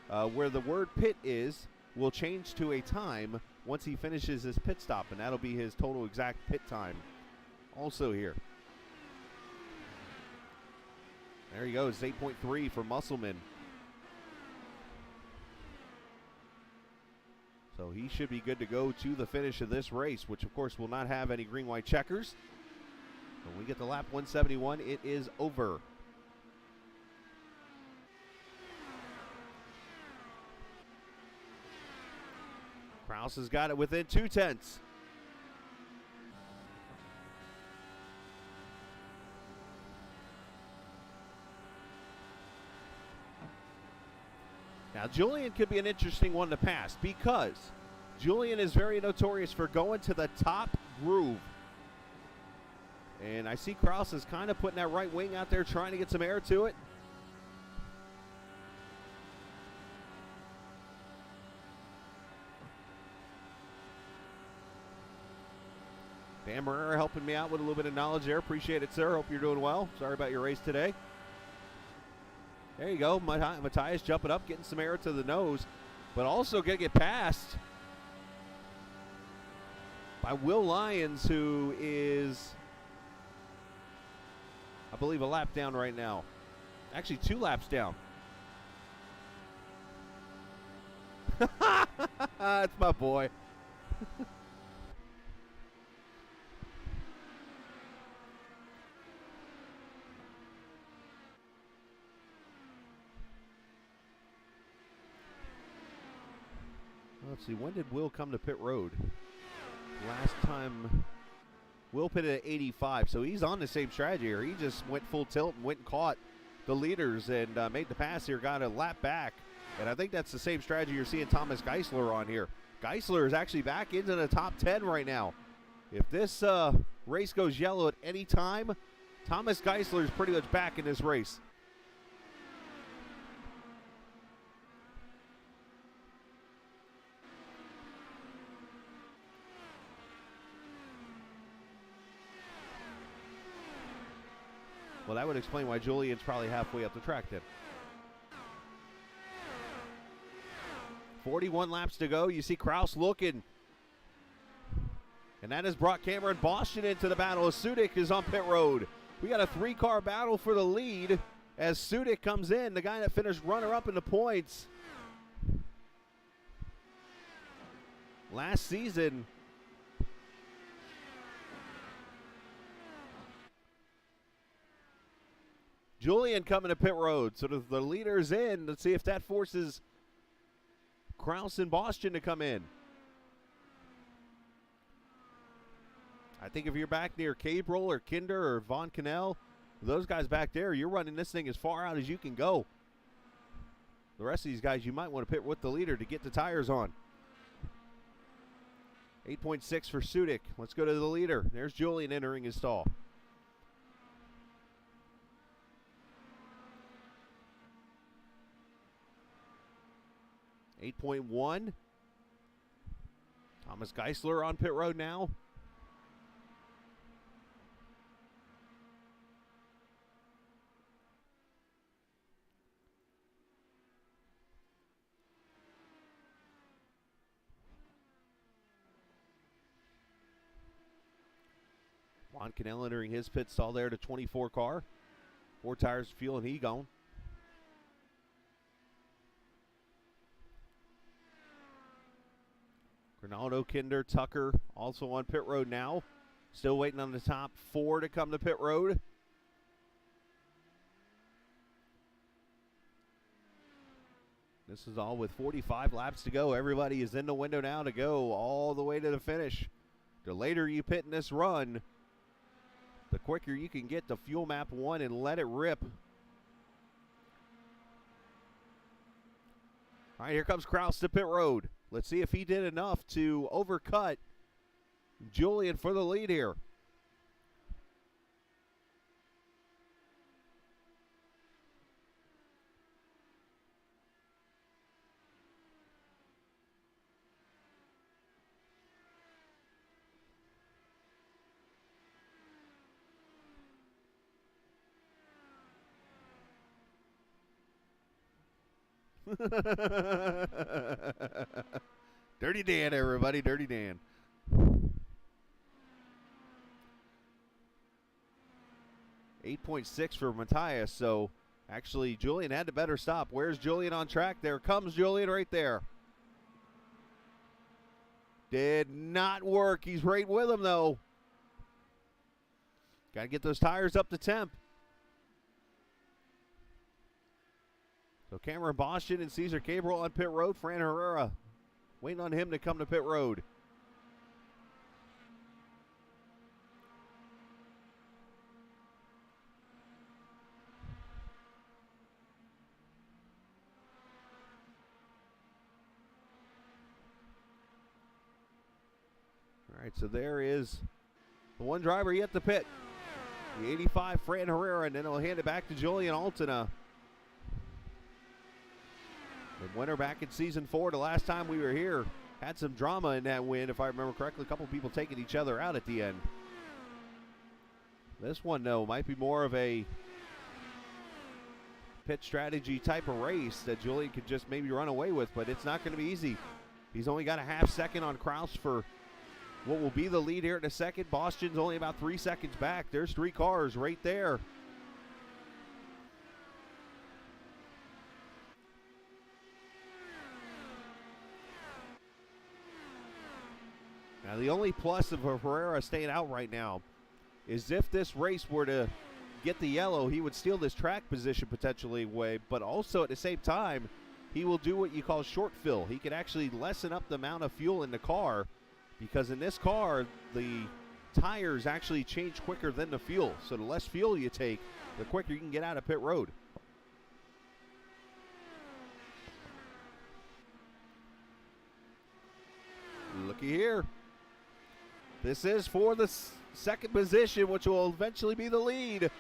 Where the word pit is will change to a time once he finishes his pit stop, and that'll be his total exact pit time also here. There he goes, 8.3 for Musselman. So So he should be good to go to the finish of this race, which of course will not have any green-white checkers. When we get to lap 171, it is over. Kraus has got it within 2/10. Now, Julian could be an interesting one to pass because Julian is very notorious for going to the top groove. And I see Kraus is kind of putting that right wing out there, trying to get some air to it. Dan Marrera helping me out with a little bit of knowledge there. Appreciate it, sir. Hope you're doing well. Sorry about your race today. There you go. Matthias jumping up, getting some air to the nose, but also going to get passed by Will Lyons, who is, I believe, a lap down right now. Actually, 2 laps down. That's my boy. Let's see, when did Will come to pit road? Last time, Will pitted at 85, so he's on the same strategy here. He just went full tilt and went and caught the leaders and made the pass here, got a lap back. And I think that's the same strategy you're seeing Thomas Geisler on here. Geisler is actually back into the top 10 right now. If this race goes yellow at any time, Thomas Geisler is pretty much back in this race. Well, that would explain why Julian's probably halfway up the track then. 41 laps to go. You see Kraus looking. And that has brought Cameron Boston into the battle as Sudik is on pit road. We got a 3-car battle for the lead as Sudik comes in, the guy that finished runner-up in the points last season. Julian coming to pit road. So the leader's in. Let's see if that forces Kraus and Boston to come in. I think if you're back near Cabrel or Kinder or Von Cannell, those guys back there, you're running this thing as far out as you can go. The rest of these guys, you might want to pit with the leader to get the tires on. 8.6 for Sudik. Let's go to the leader. There's Julian entering his stall. 8.1. Thomas Geisler on pit road now. Juan Cannell entering his pit stall there to 24 car. 4 tires, fuel, and he gone. Ronaldo, Kinder, Tucker also on pit road now. Still waiting on the top 4 to come to pit road. This is all with 45 laps to go. Everybody is in the window now to go all the way to the finish. The later you pit in this run, the quicker you can get to fuel map 1 and let it rip. All right, here comes Kraus to pit road. Let's see if he did enough to overcut Julian for the lead here. Dirty Dan, everybody. Dirty Dan. .6 for Matthias. So actually Julian had the better stop. Where's Julian on track? There comes Julian right there. Did not work. He's right with him, though. Got to get those tires up to temp. So Cameron Boston and Cesar Gabriel on pit road. Fran Herrera waiting on him to come to pit road. All right, so there is the one driver yet to pit. The 85, Fran Herrera, and then he'll hand it back to Julian Altena. The winner back in season 4, the last time we were here, had some drama in that win, if I remember correctly. A couple people taking each other out at the end. This one, though, might be more of a pit strategy type of race that Julian could just maybe run away with, but it's not going to be easy. He's only got a half second on Kraus for what will be the lead here in a second. Boston's only about 3 seconds back. There's 3 cars right there. Now, the only plus of Herrera staying out right now is if this race were to get the yellow, he would steal this track position potentially away, but also at the same time, he will do what you call short fill. He could actually lessen up the amount of fuel in the car, because in this car, the tires actually change quicker than the fuel. So the less fuel you take, the quicker you can get out of pit road. Looky here. This is for the second position, which will eventually be the lead.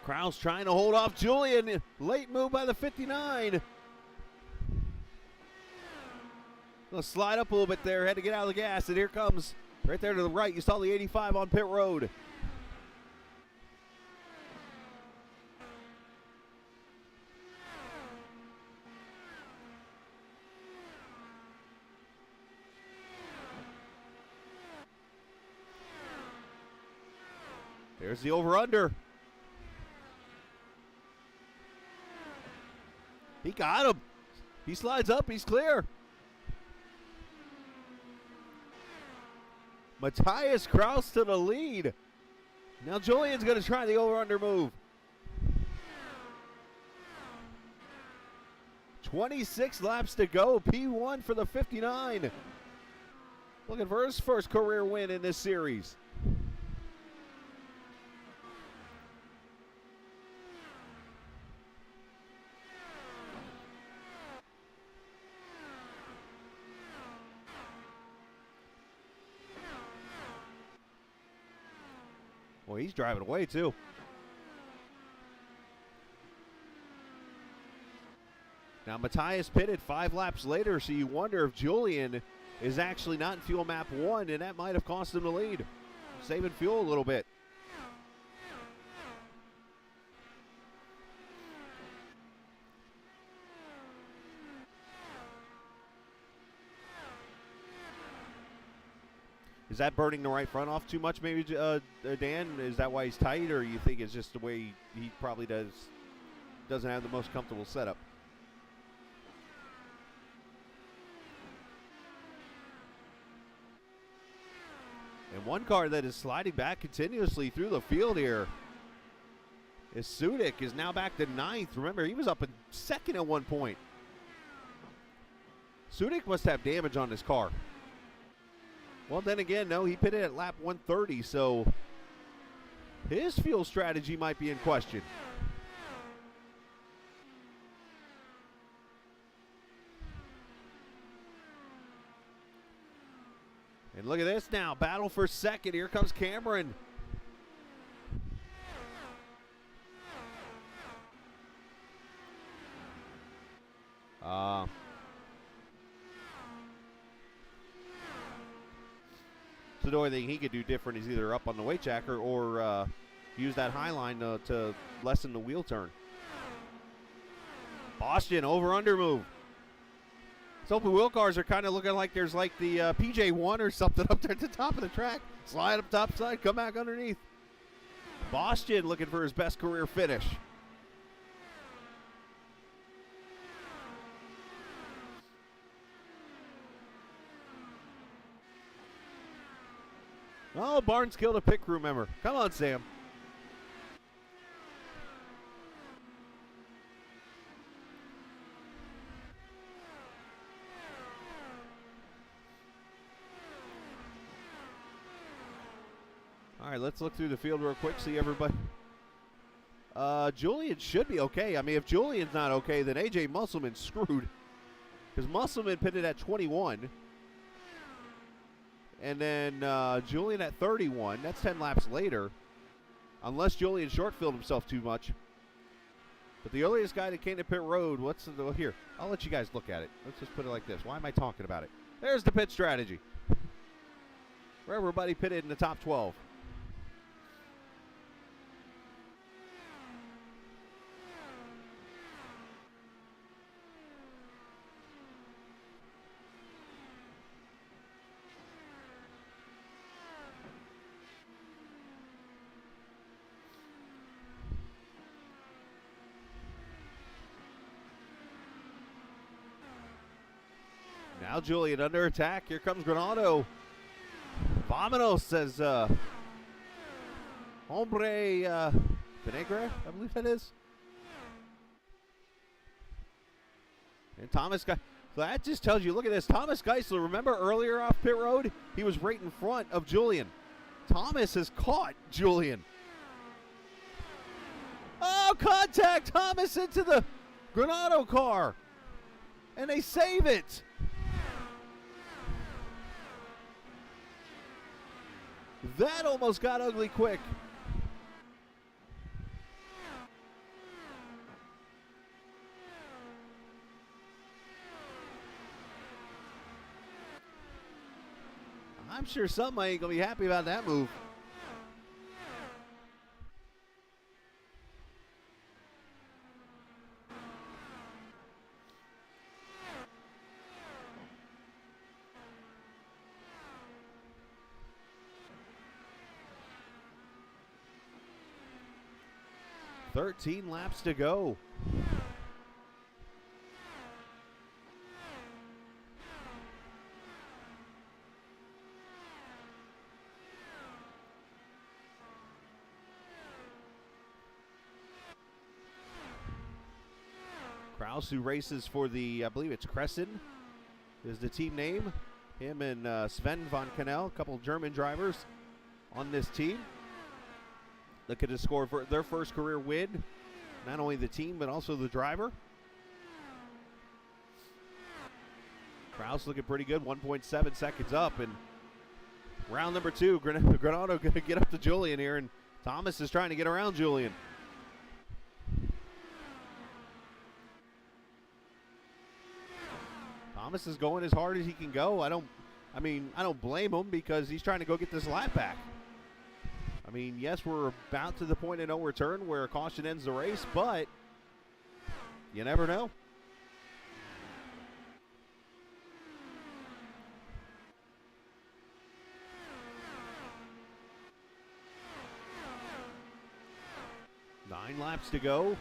Kraus trying to hold off Julian. Late move by the 59. Gonna slide up a little bit there. Had to get out of the gas, and here comes right there to the right. You saw the 85 on pit road. There's the over-under. He got him. He slides up. He's clear. Matthias Kraus to the lead. Now Julian's going to try the over-under move. 26 laps to go. P1 for the 59. Looking for his first career win in this series. Well, he's driving away, too. Now, Matthias pitted 5 laps later, so you wonder if Julian is actually not in fuel map 1, and that might have cost him the lead. Saving fuel a little bit. Is that burning the right front off too much, maybe, Dan? Is that why he's tight, or you think it's just the way he probably doesn't have the most comfortable setup? And one car that is sliding back continuously through the field here is Sudik, is now back to 9th. Remember, he was up in 2nd at one point. Sudik must have damage on his car. Well, then again, no, he pitted at lap 130, so his fuel strategy might be in question. And look at this now, battle for second. Here comes Cameron. So the only thing he could do different is either up on the weight jacker or use that high line to lessen the wheel turn. Boston over-under move. These open wheel cars are kind of looking like there's like the PJ1 or something up there at the top of the track. Slide up top side, come back underneath. Boston looking for his best career finish. Oh, Barnes killed a pit crew member. Come on, Sam. All right, let's look through the field real quick, see everybody. Julian should be okay. I mean, if Julian's not okay, then AJ Musselman's screwed. Because Musselman pitted at 21. And then Julian at 31. That's 10 laps later. Unless Julian short-filled himself too much. But the earliest guy that came to pit road, here, I'll let you guys look at it. Let's just put it like this. Why am I talking about it? There's the pit strategy. Where everybody pitted in the top 12. Now Julian under attack. Here comes Granado. Vámonos, says Hombre Vinegre, I believe that is. And Thomas, that just tells you, look at this. Thomas Geisler, remember earlier off pit road? He was right in front of Julian. Thomas has caught Julian. Oh, contact! Thomas into the Granado car. And they save it. That almost got ugly quick. I'm sure somebody ain't going to be happy about that move. "13 laps to go." Kraus, who races for the, I believe it's Crescent, is the team name. Him and Sven von Kannel, a couple German drivers on this team. Looking to score for their first career win. Not only the team, but also the driver. Kraus looking pretty good, 1.7 seconds up. And round number 2, Granado going to get up to Julian here, and Thomas is trying to get around Julian. Thomas is going as hard as he can go. I don't blame him because he's trying to go get this lap back. I mean, yes, we're about to the point of no return where a caution ends the race, but you never know. Nine laps to go.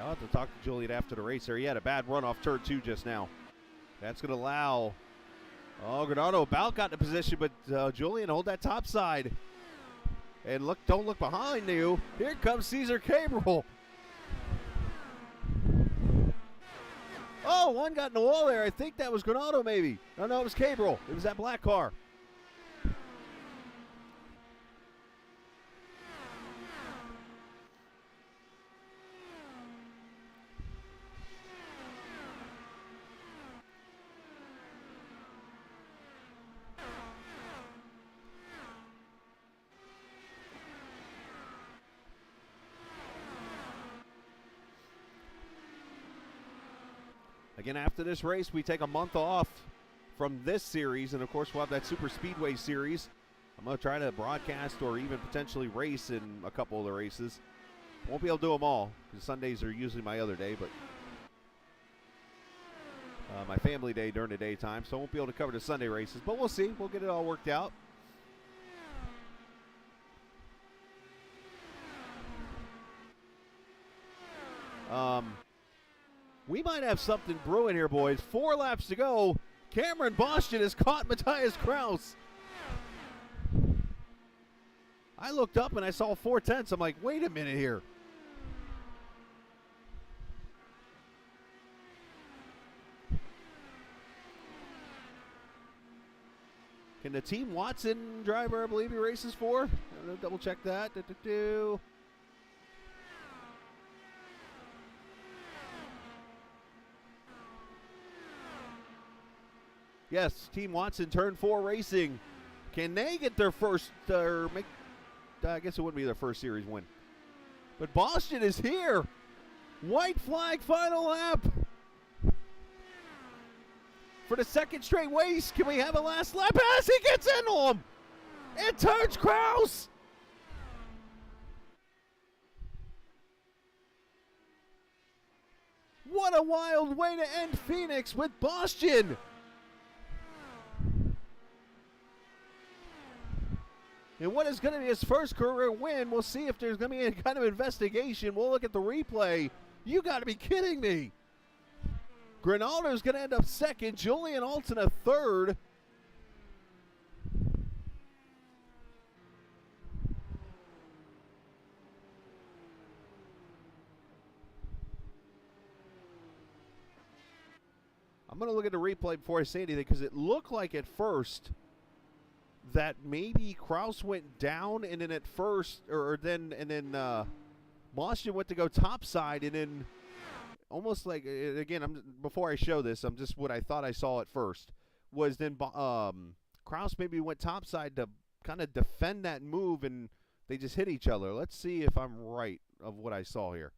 I'll have to talk to Julian after the race there. He had a bad run off turn 2 just now. That's going to allow... Oh, Granado about got in position, but Julian, hold that top side. And look, don't look behind you. Here comes Cesar Cabral. Oh, one got in the wall there. I think that was Granado maybe. No, it was Cabral. It was that black car. Again, after this race, we take a month off from this series, and of course, we'll have that Super Speedway series I'm going to try to broadcast or even potentially race in a couple of the races. Won't be able to do them all because Sundays are usually my other day, but my family day during the daytime, so I won't be able to cover the Sunday races. But we'll see. We'll get it all worked out. We might have something brewing here, boys. 4 laps to go. Cameron Boston has caught Matthias Kraus. I looked up and I saw 4/10. I'm like, wait a minute here. Can the Team Watson driver, I believe he races for? I'm gonna double check that. Yes, Team Watson, Turn 4 Racing. Can they get their first, I guess it wouldn't be their first series win. But Boston is here. White flag, final lap. For the second straight race, can we have a last lap as he gets into him? It turns Kraus. What a wild way to end Phoenix with Boston. And what is going to be his first career win? We'll see if there's going to be any kind of investigation. We'll look at the replay. You got to be kidding me. Grinaldo's going to end up second. Julian Alton third. I'm going to look at the replay before I say anything because it looked like at first that maybe Kraus went down and then at first, and then Boston went to go topside and then almost like, again, before I show this, I'm just what I thought I saw at first was then Kraus maybe went topside to kind of defend that move and they just hit each other. Let's see if I'm right of what I saw here.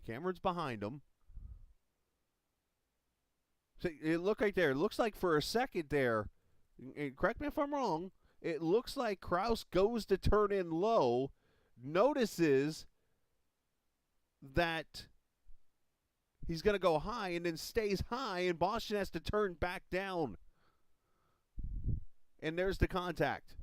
Cameron's behind him. So it looked right there. It looks like for a second there, and correct me if I'm wrong, it looks like Kraus goes to turn in low, notices that he's going to go high, and then stays high, and Boston has to turn back down. And there's the contact.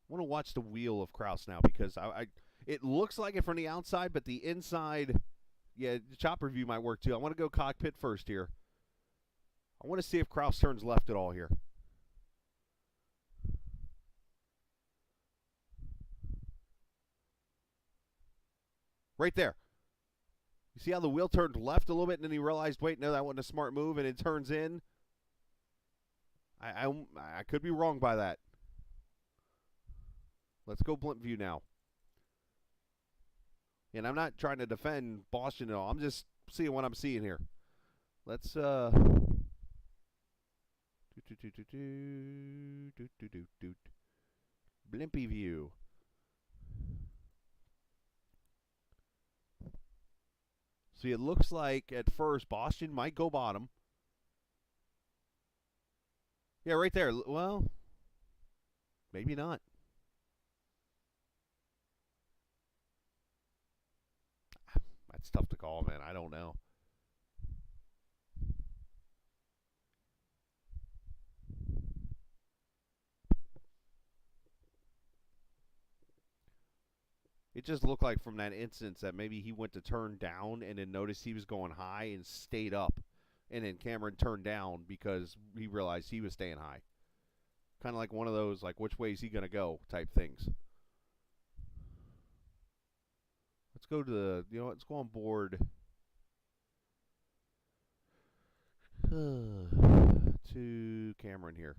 I want to watch the wheel of Kraus now because it looks like it from the outside, but the inside, yeah, the chopper view might work too. I want to go cockpit first here. I want to see if Kraus turns left at all here. Right there. You see how the wheel turned left a little bit and then he realized, wait, no, that wasn't a smart move, and it turns in? I could be wrong by that. Let's go blimp view now. And I'm not trying to defend Boston at all. I'm just seeing what I'm seeing here. Let's blimpy view. See, it looks like at first Boston might go bottom. Yeah, right there. Well, maybe not. That's tough to call, man. I don't know. It just looked like from that instance that maybe he went to turn down and then noticed he was going high and stayed up. And then Cameron turned down because he realized he was staying high. Kind of like one of those, like, which way is he going to go type things. Let's go to the, let's go on board to Cameron here.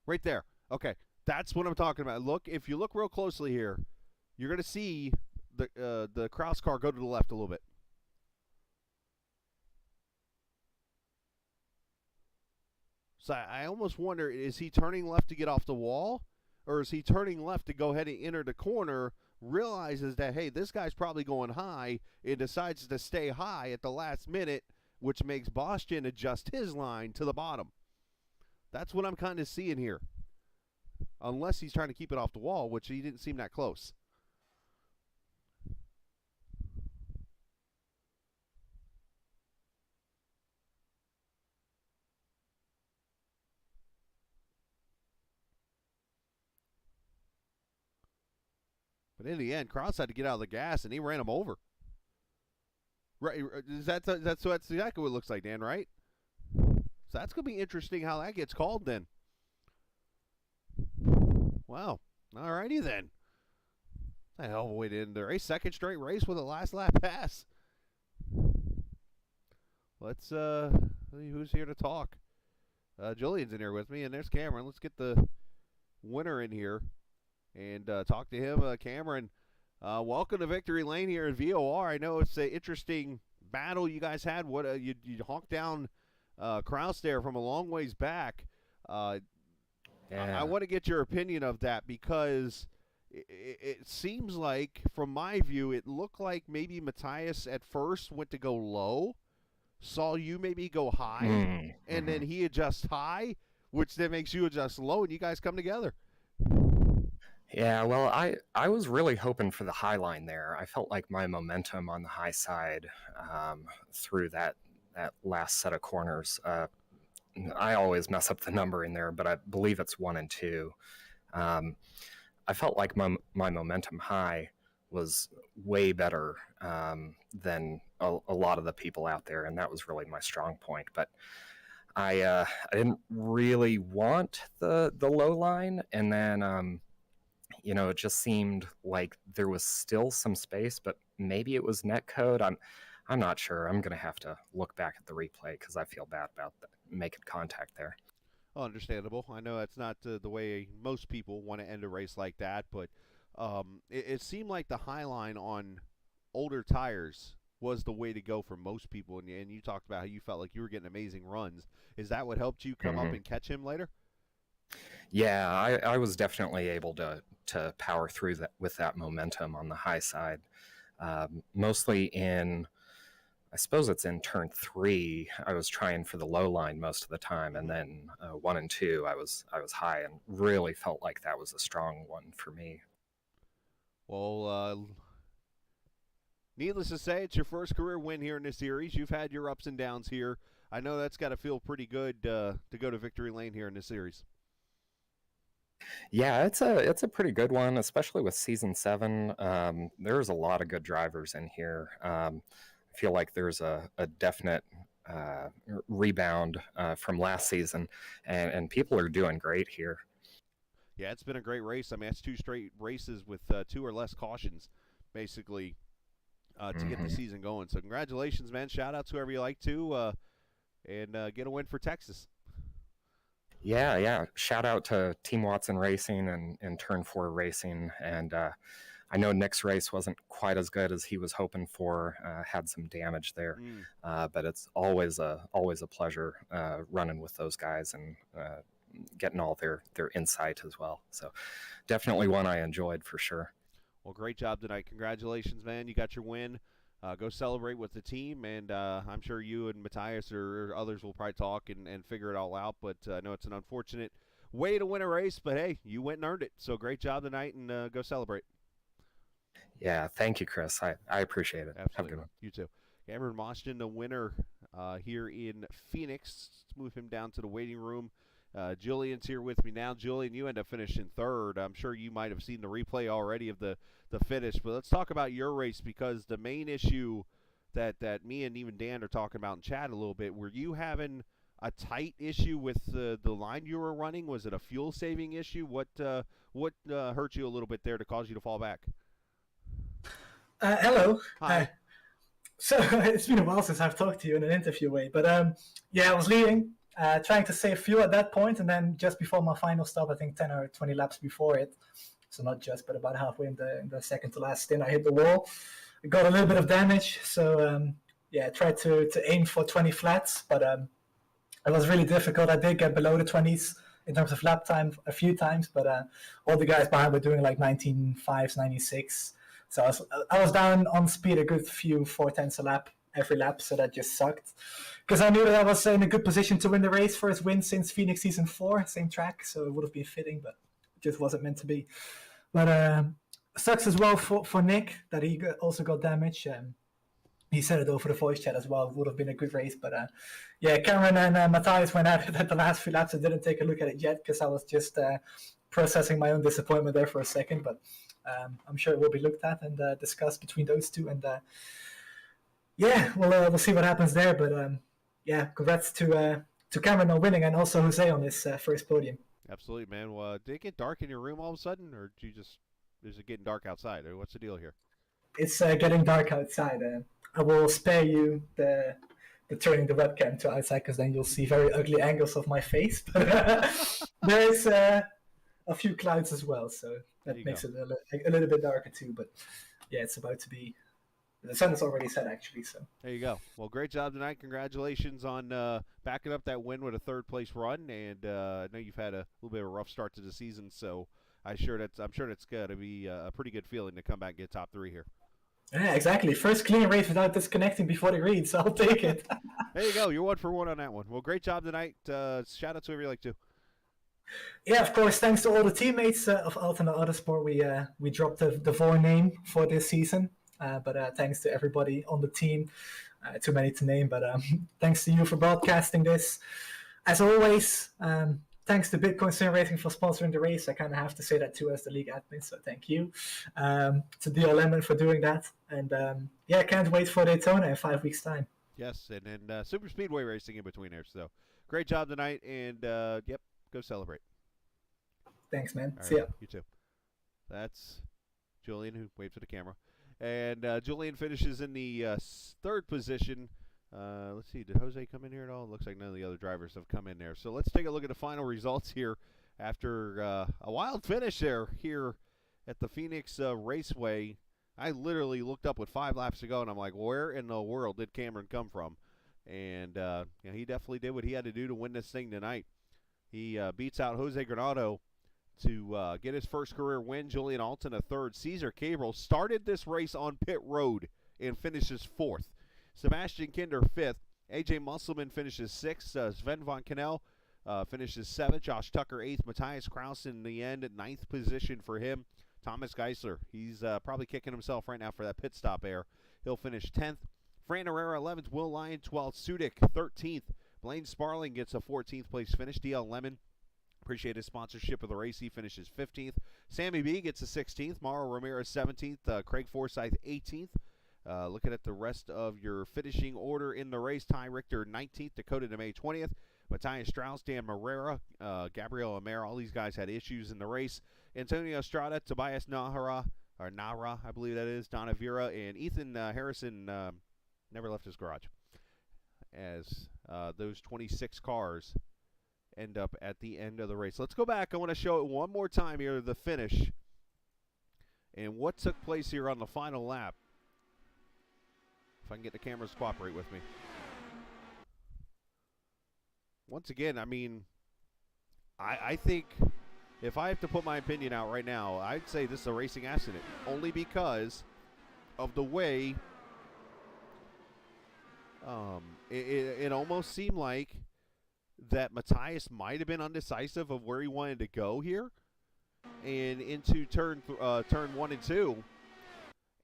Right there. Okay, that's what I'm talking about. Look, if you look real closely here, you're going to see the Kraus car go to the left a little bit. So I almost wonder, is he turning left to get off the wall? Or is he turning left to go ahead and enter the corner, realizes that, hey, this guy's probably going high, and decides to stay high at the last minute, which makes Bastian adjust his line to the bottom. That's what I'm kind of seeing here. Unless he's trying to keep it off the wall, which he didn't seem that close. But in the end, Kraus had to get out of the gas, and he ran him over. Right? That's exactly what it looks like, Dan, right? So that's going to be interesting how that gets called then. Wow. All righty then. That's a hell of a way to end the race. Second straight race with a last lap pass. Let's see who's here to talk. Julian's in here with me, and there's Cameron. Let's get the winner in here and talk to him. Cameron, welcome to Victory Lane here in VOR. I know it's an interesting battle you guys had. What you honked down Kraus there from a long ways back. Yeah. I want to get your opinion of that because it seems like, from my view, it looked like maybe Matthias at first went to go low, saw you maybe go high, and then he adjusts high, which then makes you adjust low, and you guys come together. Yeah, well, I was really hoping for the high line there. I felt like my momentum on the high side through that last set of corners. I always mess up the number in there, but I believe it's 1 and 2. I felt like my momentum high was way better than a lot of the people out there, and that was really my strong point. But I didn't really want the low line, and then it just seemed like there was still some space, but maybe it was net code. I'm not sure. I'm going to have to look back at the replay because I feel bad about making contact there. Oh, understandable. I know that's not the way most people want to end a race like that, but it seemed like the high line on older tires was the way to go for most people, and you talked about how you felt like you were getting amazing runs. Is that what helped you come up and catch him later? Yeah, I was definitely able to power through that with that momentum on the high side. Mostly in, I suppose it's in turn 3, I was trying for the low line most of the time, and then 1 and 2, I was high, and really felt like that was a strong one for me. Well, needless to say, it's your first career win here in this series. You've had your ups and downs here. I know that's got to feel pretty good to go to victory lane here in this series. Yeah, it's a pretty good one, especially with season 7. There's a lot of good drivers in here. I feel like there's a definite rebound from last season, and people are doing great here. Yeah, it's been a great race. I mean, that's 2 straight races with 2 or less cautions, basically, to get the season going. So congratulations, man. Shout out to whoever you like to, and get a win for Texas. Yeah. Shout out to Team Watson Racing and Turn 4 Racing. And I know Nick's race wasn't quite as good as he was hoping for, had some damage there. But it's always a pleasure running with those guys and getting all their insight as well. So definitely one I enjoyed for sure. Well, great job tonight. Congratulations, man. You got your win. Go celebrate with the team, and I'm sure you and Matthias or others will probably talk and figure it all out, but I know it's an unfortunate way to win a race, but hey, you went and earned it. So great job tonight, and go celebrate. Yeah, thank you, Chris. I appreciate it. Absolutely. Have a good one. You too. Cameron Mostyn, the winner here in Phoenix. Let's move him down to the waiting room. Julian's here with me now. Julian, you end up finishing 3rd. I'm sure you might have seen the replay already of the finish, but let's talk about your race, because the main issue that me and even Dan are talking about in chat a little bit, were you having a tight issue with the line you were running? Was it a fuel saving issue? What hurt you a little bit there to cause you to fall back? Hello. Hi. So it's been a while since I've talked to you in an interview way, but yeah, I was leading. trying to save fuel at that point, and then just before my final stop, I think 10 or 20 laps before it, so not just, but about halfway in the second to last stint, I hit the wall. I got a little bit of damage, so I tried to aim for 20 flats, but it was really difficult. I did get below the 20s in terms of lap time a few times, but all the guys behind were doing like 19.5s, 96. So I was down on speed a good few 4/10 a lap every lap, so that just sucked. Because I knew that I was in a good position to win the race, first win since Phoenix Season 4, same track, so it would have been fitting, but it just wasn't meant to be. But sucks as well for Nick that he also got damage. He said it over the voice chat as well. It would have been a good race, but Cameron and Matthias went at it at the last few laps. I didn't take a look at it yet because I was just processing my own disappointment there for a second. But I'm sure it will be looked at and discussed between those two. And we'll see what happens there. But congrats to Cameron on winning and also Jose on his first podium. Absolutely, man. Well, did it get dark in your room all of a sudden, or is it getting dark outside? Or what's the deal here? It's getting dark outside. I will spare you the turning the webcam to outside because then you'll see very ugly angles of my face. But there is a few clouds as well, so that makes it a little bit darker too. But yeah, it's about to be. The sun is already set, actually. So there you go. Well, great job tonight. Congratulations on backing up that win with a third-place run. And I know you've had a little bit of a rough start to the season, so I'm sure that's going to be a pretty good feeling to come back and get top 3 here. Yeah, exactly. First clean race without disconnecting before the read, so I'll take it. There you go. You're 1 for 1 on that one. Well, great job tonight. Shout out to whoever you like to. Yeah, of course. Thanks to all the teammates of Alternate Autosport. We dropped the VOR name for this season. But thanks to everybody on the team. Too many to name, but thanks to you for broadcasting this. As always, thanks to Bitcoin SimRacing for sponsoring the race. I kind of have to say that too as the league admin, so thank you. To DL Lemon for doing that. And can't wait for Daytona in 5 weeks' time. Yes, and then Super Speedway racing in between there. So great job tonight, and go celebrate. Thanks, man. All See ya. right, you too. That's Julian, who waves at the camera. And Julian finishes in the third position. Let's see, did Jose come in here at all? Looks like none of the other drivers have come in there. So let's take a look at the final results here after a wild finish here at the Phoenix Raceway. I literally looked up with 5 laps to go, and I'm like, where in the world did Cameron come from? And he definitely did what he had to do to win this thing tonight. He beats out Jose Granado to get his first career win. Julian Alton, a third. Cesar Cabral started this race on pit road and finishes 4th. Sebastian Kinder 5th. AJ Musselman finishes 6th. Sven von Kannel finishes 7th. Josh Tucker 8th. Matthias Kraus in the end at 9th position for him. Thomas Geisler, he's probably kicking himself right now for that pit stop error. He'll finish 10th. Fran Herrera 11th. Will Lyon 12th. Sudik 13th. Blaine Sparling gets a 14th place finish. DL Lemon, appreciate his sponsorship of the race. He finishes 15th. Sammy B gets a 16th. Mauro Ramirez 17th. Craig Forsyth 18th. Looking at the rest of your finishing order in the race, Ty Richter 19th. Dakota DeMay 20th. Matthias Strauss, Dan Marrera, Gabriel Amer, all these guys had issues in the race. Antonio Estrada, Tobias Nahara, I believe that is, Donna Vera, and Ethan Harrison never left his garage. As those 26 cars end up at the end of the race. Let's go back. I want to show it one more time here, the finish, and what took place here on the final lap. If I can get the cameras to cooperate with me. Once again, I mean, I think if I have to put my opinion out right now, I'd say this is a racing accident, only because of the way it almost seemed like that Matthias might have been undecisive of where he wanted to go here and into turn 1 and 2,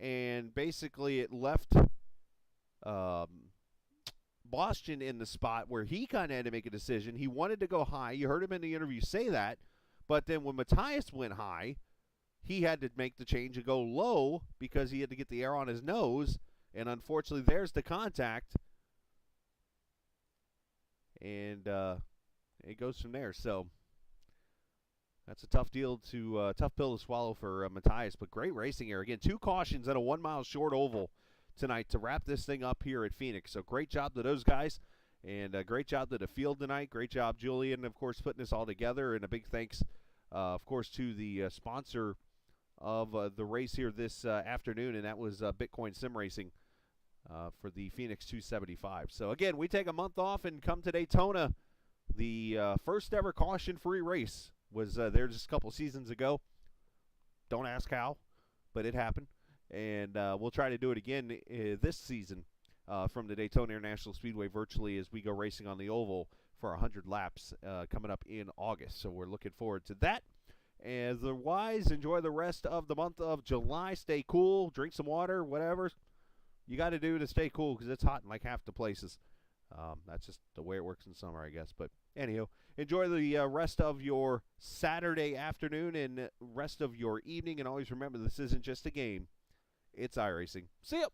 and basically it left Boston in the spot where he kind of had to make a decision. He wanted to go high. You heard him in the interview say that, but then when Matthias went high, he had to make the change and go low because he had to get the air on his nose, and unfortunately there's the contact. And it goes from there. So that's a tough pill to swallow for Matthias. But great racing here. Again, 2 cautions at a 1 mile short oval tonight to wrap this thing up here at Phoenix. So great job to those guys. And great job to the field tonight. Great job, Julian, of course, putting this all together. And a big thanks, of course, to the sponsor of the race here this afternoon, and that was Bitcoin SimRacing for the Phoenix 275. So, again, we take a month off and come to Daytona. The first ever caution-free race was there just a couple seasons ago. Don't ask how, but it happened. And we'll try to do it again this season from the Daytona International Speedway virtually as we go racing on the oval for 100 laps coming up in August. So we're looking forward to that. Otherwise, enjoy the rest of the month of July. Stay cool, drink some water, whatever you got to do to stay cool because it's hot in like half the places. That's just the way it works in summer, I guess. But anyhow, enjoy the rest of your Saturday afternoon and rest of your evening. And always remember, this isn't just a game. It's iRacing. See ya!